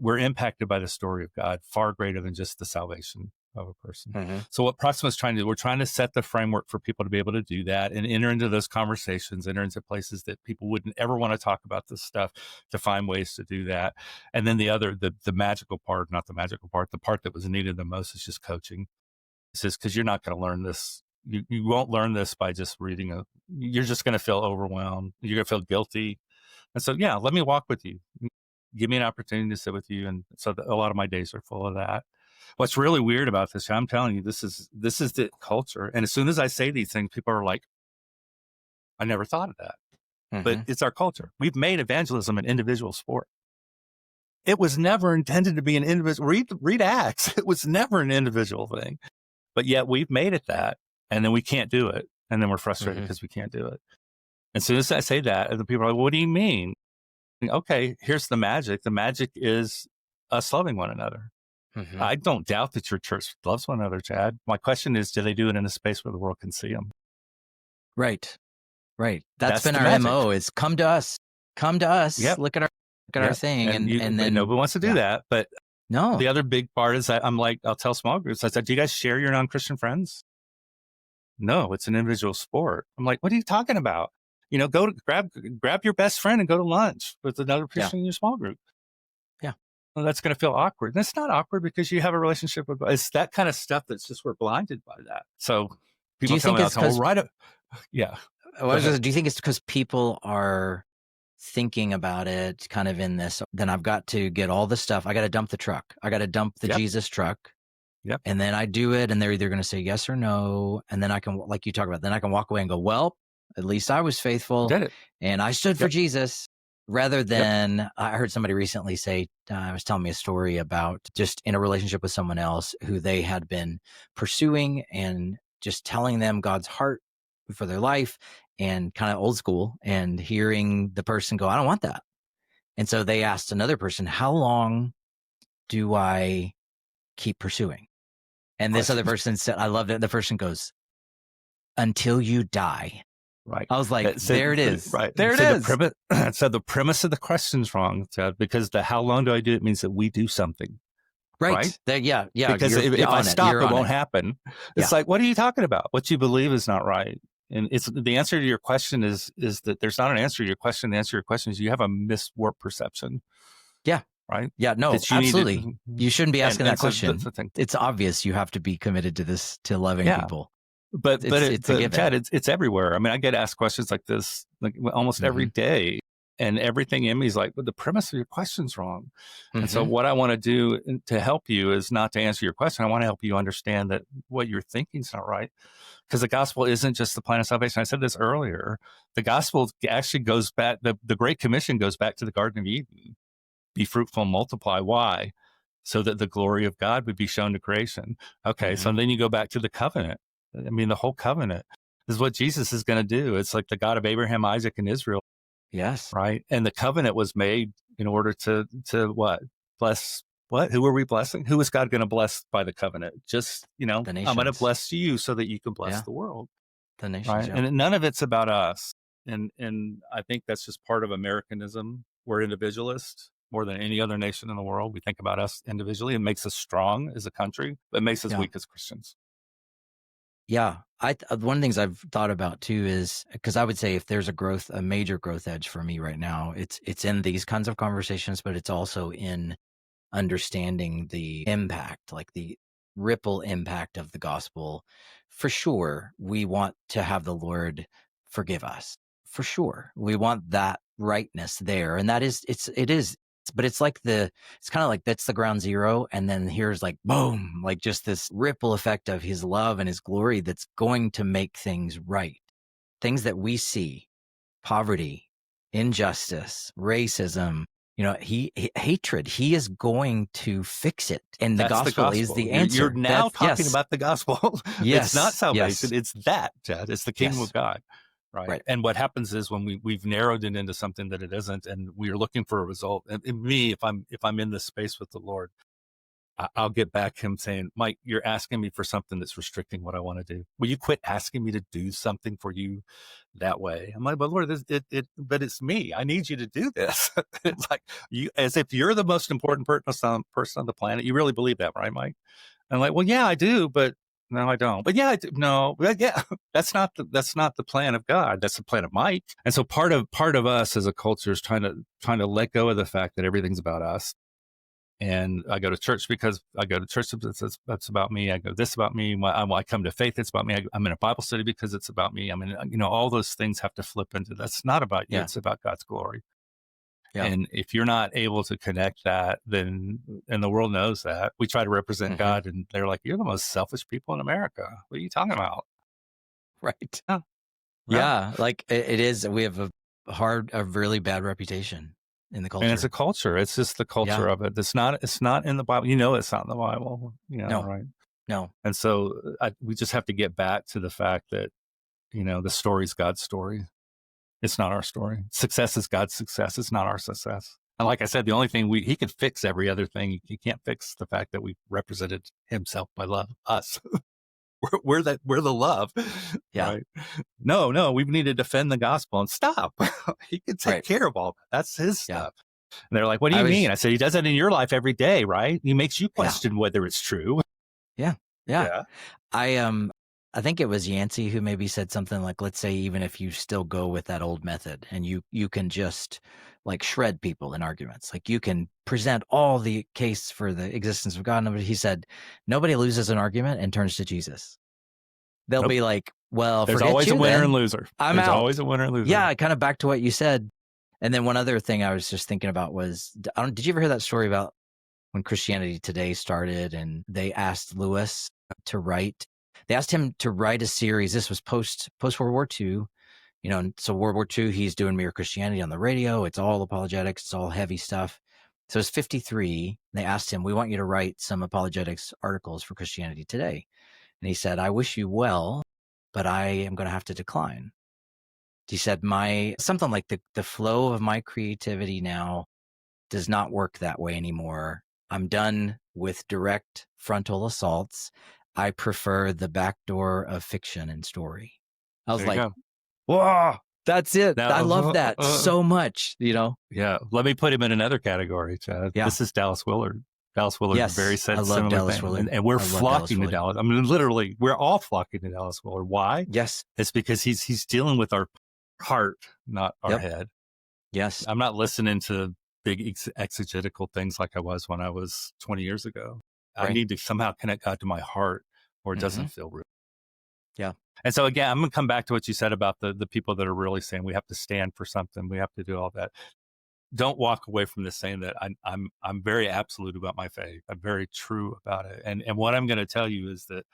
we're impacted by the story of God far greater than just the salvation of a person. So what Proxima is trying to do, we're trying to set the framework for people to be able to do that and enter into those conversations, enter into places that people wouldn't ever want to talk about this stuff, to find ways to do that. And then the magical part, not the magical part, the part that was needed the most is just coaching. It's just because you're not going to learn this. You won't learn this by just reading you're just going to feel overwhelmed. You're going to feel guilty. And so, let me walk with you. Give me an opportunity to sit with you. And so a lot of my days are full of that. What's really weird about this, I'm telling you, this is the culture. And as soon as I say these things, people are like, I never thought of that. But it's our culture. We've made evangelism an individual sport. It was never intended to be an individual. Read Acts. It was never an individual thing. But yet we've made it that. And then we can't do it. And then we're frustrated because we can't do it. And as soon as I say that, and the people are like, what do you mean? Okay, here's the magic. The magic is us loving one another. I don't doubt that your church loves one another, Chad. My question is, do they do it in a space where the world can see them?
Right. That's been our magic. MO is come to us. Yep. Look at our thing. And then
nobody wants to do that. But
no,
the other big part is that I'll tell small groups, I said, do you guys share your non-Christian friends? No, it's an individual sport. I'm like, what are you talking about? Go to grab your best friend and go to lunch with another person in your small group.
Yeah.
Well, that's going to feel awkward. And it's not awkward because you have a relationship with, it's that kind of stuff that's just, we're blinded by that. So people tell me, yeah.
Do you think it's because people are thinking about it kind of in this, then I've got to get all the stuff. I got to dump the truck. I got to dump the Jesus truck.
Yep.
And then I do it and they're either going to say yes or no. And then I can, like you talk about, then I can walk away and go, well, at least I was faithful and I stood for Jesus, rather than I heard somebody recently say, was telling me a story about just in a relationship with someone else who they had been pursuing and just telling them God's heart for their life and kind of old school, and hearing the person go, I don't want that. And so they asked another person, how long do I keep pursuing? And this other person said, I love it. The person goes, until you die.
Right.
I was like, there it is.
Right.
There it is.
So the premise of the question's wrong, Ted, because the how long do I do it means that we do something.
Right. Yeah.
Because if I stop, it won't happen. It's like, what are you talking about? What you believe is not right. And it's the answer to your question is that there's not an answer to your question. The answer to your question is you have a miswarped perception.
Yeah.
Right.
Yeah. No, absolutely. You shouldn't be asking that question.
So
it's obvious you have to be committed to this, to loving people.
But Chad, it's everywhere. I mean, I get asked questions like this like almost every day, and everything in me is like, well, the premise of your question's wrong. And so what I want to do to help you is not to answer your question. I want to help you understand that what you're thinking is not right, because the gospel isn't just the plan of salvation. I said this earlier. The gospel actually goes back. The Great Commission goes back to the Garden of Eden. Be fruitful and multiply. Why? So that the glory of God would be shown to creation. Okay, so then you go back to the covenant. I mean, the whole covenant is what Jesus is going to do. It's like the God of Abraham, Isaac, and Israel.
Yes.
Right. And the covenant was made in order to what? Bless what? Who are we blessing? Who is God going to bless by the covenant? Just, I'm going to bless you so that you can bless the world.
The nations.
Right.
Yeah.
And none of it's about us. And I think that's just part of Americanism. We're individualists more than any other nation in the world. We think about us individually. It makes us strong as a country, but it makes us weak as Christians.
Yeah. One of the things I've thought about too is, because I would say if there's a major growth edge for me right now, it's in these kinds of conversations, but it's also in understanding the impact, like the ripple impact of the gospel. For sure, we want to have the Lord forgive us. For sure. We want that rightness there. And that is, but it's kind of like that's the ground zero. And then here's like, boom, like just this ripple effect of his love and his glory that's going to make things right. Things that we see, poverty, injustice, racism, hatred, he is going to fix it. And the gospel is the answer.
You're now talking about the gospel.
Yes.
It's not salvation. Yes. It's that, Chad. It's the kingdom of God. Right. And what happens is when we've narrowed it into something that it isn't, and we're looking for a result. And me, if I'm in this space with the Lord, I'll get back him saying, Mike, you're asking me for something that's restricting what I want to do. Will you quit asking me to do something for you that way? I'm like, but Lord, but it's me. I need you to do this. It's like as if you're the most important person on the planet. You really believe that, right, Mike? And I'm like, well, yeah, I do, but no, I don't. But yeah, I do. No, but yeah, that's not the plan of God. That's the plan of Mike. And so part of us as a culture is trying to let go of the fact that everything's about us. And I go to church because I go to church. That's about me. I go this about me. I come to faith. It's about me. I'm in a Bible study because it's about me. I mean, all those things have to flip into that's not about you. It's about God's glory. Yeah. And if you're not able to connect that, then, and the world knows that, we try to represent God, and they're like, you're the most selfish people in America. What are you talking about?
Right. Yeah. Like it is. We have a really bad reputation in the culture.
And it's a culture. It's just the culture of it. It's not in the Bible. It's not in the Bible.
No.
Right.
No.
And so we just have to get back to the fact that, the story's God's story. It's not our story. Success is God's success. It's not our success. And like I said, the only thing he could fix every other thing. He can't fix the fact that we represented himself by love, us. we're the love.
Yeah.
Right? No, we need to defend the gospel and stop. He can take care of all that. That's his stuff. And they're like, what do you mean? I said, he does that in your life every day, right? He makes you question whether it's true.
Yeah. I think it was Yancey who maybe said something like, let's say, even if you still go with that old method and you can just like shred people in arguments, like you can present all the case for the existence of God. He said, nobody loses an argument and turns to Jesus. They'll be like, well,
there's always a winner and loser.
There's
always a winner and loser.
Yeah. Kind of back to what you said. And then one other thing I was just thinking about was, did you ever hear that story about when Christianity Today started and they asked Lewis to write? They asked him to write a series. This was post World War II, and so World War II, he's doing Mere Christianity on the radio. It's all apologetics. It's all heavy stuff. So it's 53. They asked him, we want you to write some apologetics articles for Christianity Today. And he said, I wish you well, but I am going to have to decline. He said, something like the flow of my creativity now does not work that way anymore. I'm done with direct frontal assaults. I prefer the back door of fiction and story. I was like, whoa, that's it. Now, I love that so much,
Yeah. Let me put him in another category, Chad. Yeah. This is Dallas Willard. Dallas Willard very said similar
Dallas
thing.
Willard.
And we're flocking to Dallas. I mean, literally, we're all flocking to Dallas Willard. Why?
Yes.
It's because he's dealing with our heart, not our head.
Yes.
I'm not listening to big exegetical things like I was when I was 20 years ago. Right. I need to somehow connect God to my heart, or it doesn't feel real.
Yeah.
And so again, I'm going to come back to what you said about the people that are really saying we have to stand for something. We have to do all that. Don't walk away from this saying that I'm very absolute about my faith. I'm very true about it. And what I'm going to tell you is that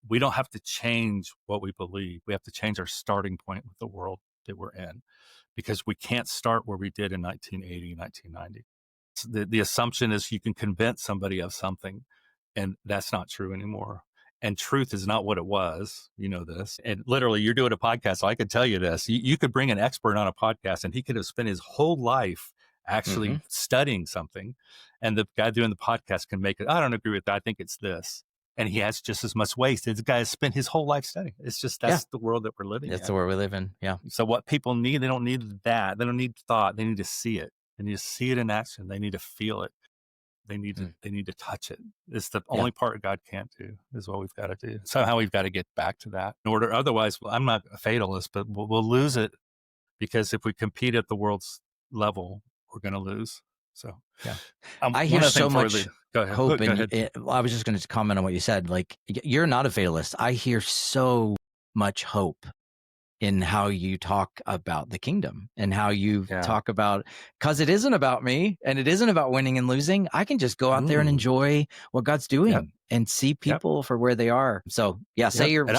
we don't have to change what we believe. We have to change our starting point with the world that we're in, because we can't start where we did in 1980, 1990. So the assumption is you can convince somebody of something, and that's not true anymore. And truth is not what it was. You know this. And literally, you're doing a podcast, so I could tell you this. You could bring an expert on a podcast, and he could have spent his whole life actually studying something. And the guy doing the podcast can make it, I don't agree with that. I think it's this. And he has just as much waste. The guy has spent his whole life studying. It's just, that's the world that we're living in.
That's the world we live in. Yeah.
So what people need, they don't need that. They don't need thought. They need to see it. They need to see it in action. They need to feel it. They need to touch it. It's the only part God can't do, is what we've got to do. Somehow we've got to get back to that in order. Otherwise, I'm not a fatalist, but we'll lose it, because if we compete at the world's level, we're going to lose. So yeah,
I hear so much hope. I was just going to comment on what you said. Like, you're not a fatalist. I hear so much hope in how you talk about the kingdom and how you talk about, because it isn't about me and it isn't about winning and losing. I can just go out there and enjoy what God's doing and see people for where they are. So say your thing.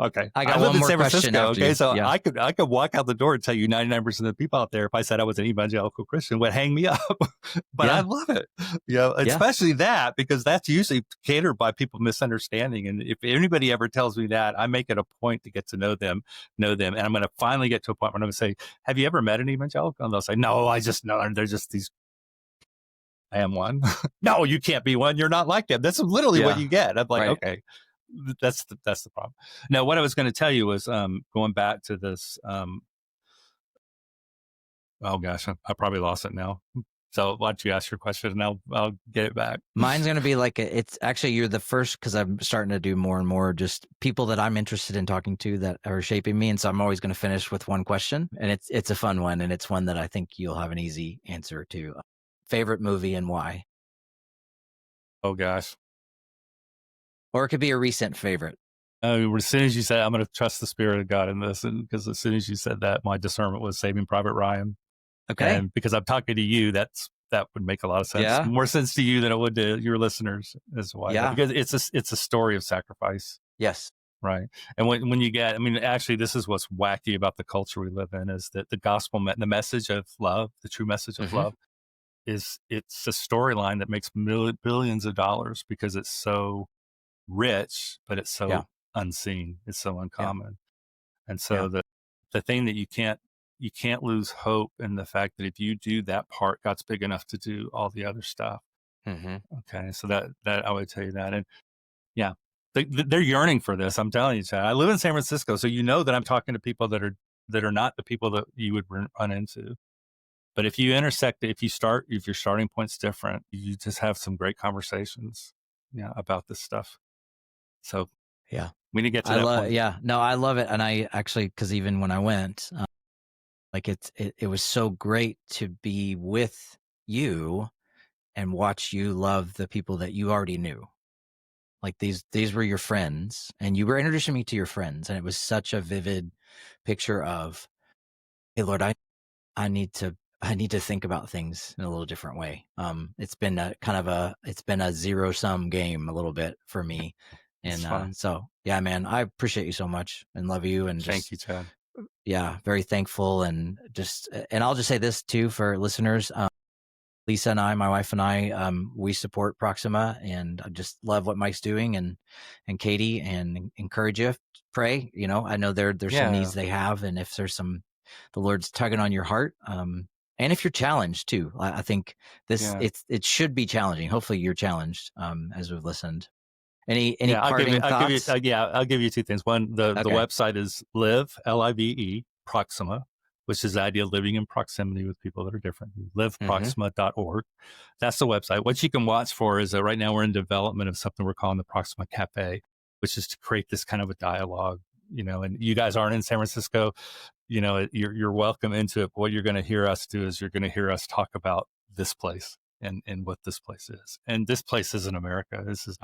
Okay.
I got one more question.
Okay. So I could walk out the door and tell you 99% of the people out there, if I said I was an evangelical Christian, would hang me up. But I love it. Especially that, because that's usually catered by people misunderstanding. And if anybody ever tells me that, I make it a point to get to know them. And I'm going to finally get to a point where I'm going to say, have you ever met an evangelical? And they'll say, no, I just know. They're just these. I am one. No, you can't be one. You're not like them. That's literally what you get. I'm like, okay, that's the problem. Now, what I was going to tell you was going back to this. Oh gosh, I probably lost it now. So why don't you ask your question and I'll get it back.
Mine's going to be like, it's actually, you're the first, because I'm starting to do more and more just people that I'm interested in talking to that are shaping me. And so I'm always going to finish with one question, and it's a fun one. And it's one that I think you'll have an easy answer to. Favorite movie and why?
Oh gosh.
Or it could be a recent favorite.
As soon as you said, I'm going to trust the Spirit of God in this. And because as soon as you said that, my discernment was Saving Private Ryan.
Okay.
And because I'm talking to you, that would make a lot of sense. Yeah. More sense to you than it would to your listeners as well. Yeah. Because it's a story of sacrifice.
Yes.
Right. And when you get, actually, this is what's wacky about the culture we live in, is that the gospel, the message of love, the true message of love, it's a storyline that makes billions of dollars because it's so rich, but it's so unseen. It's so uncommon. And so the thing that you can't lose hope in the fact that if you do that part, God's big enough to do all the other stuff. Okay. So that I would tell you that. And they're yearning for this. I'm telling you, Chad. I live in San Francisco, so you know that I'm talking to people that are not the people that you would run into. But if you intersect, if your starting point's different, you just have some great conversations, about this stuff. So we need to get to that point.
Yeah, no, I love it. And I actually, because even when I went, it was so great to be with you and watch you love the people that you already knew. Like these were your friends, and you were introducing me to your friends, and it was such a vivid picture of, hey, Lord, I need to think about things in a little different way. It's been a zero-sum game a little bit for me. And so, yeah, man, I appreciate you so much and love you. And
thank you, Chad.
Yeah, very thankful. And I'll just say this too for listeners. Lisa and I, my wife and I, we support Proxima, and I just love what Mike's doing, and Katie, and encourage you, pray. I know there's some needs they have, and if there's the Lord's tugging on your heart, and if you're challenged too, I think it should be challenging. Hopefully you're challenged, as we've listened. Any parting thoughts?
I'll give you two things. One, the website is LIVE, Proxima, which is the idea of living in proximity with people that are different. Liveproxima.org. That's the website. What you can watch for is that right now we're in development of something we're calling the Proxima Cafe, which is to create this kind of a dialogue, and you guys aren't in San Francisco, you're welcome into it. But what you're going to hear us do is you're going to hear us talk about this place and what this place is. And this place isn't America. This is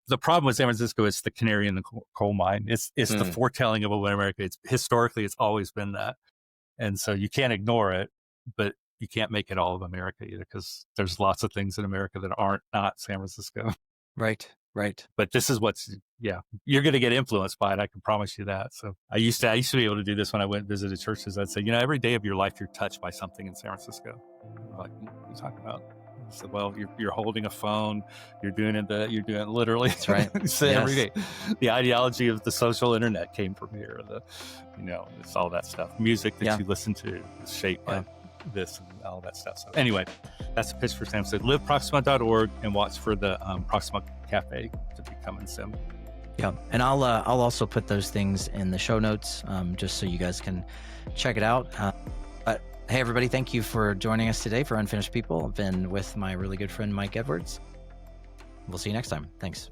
the problem with San Francisco. It's the canary in the coal mine. It's the foretelling of what America. Historically, it's always been that. And so you can't ignore it, but you can't make it all of America either, because there's lots of things in America that aren't not San Francisco.
Right.
But this is you're going to get influenced by it. I can promise you that. So I used to be able to do this when I went and visited churches. I'd say, every day of your life, you're touched by something in San Francisco. Like, what are you talking about? I said, well, you're holding a phone, you're doing it literally.
That's right.
Every day. The ideology of the social internet came from here. It's all that stuff. Music that you listen to is shaped by this and all that stuff. So anyway, that's a pitch for Sam. So liveproxima.org and watch for the Proxima Cafe to be coming soon.
Yeah, and I'll also put those things in the show notes, just so you guys can check it out. But hey, everybody, thank you for joining us today for Unfinished People. I've been with my really good friend Mike Edwards. We'll see you next time. Thanks.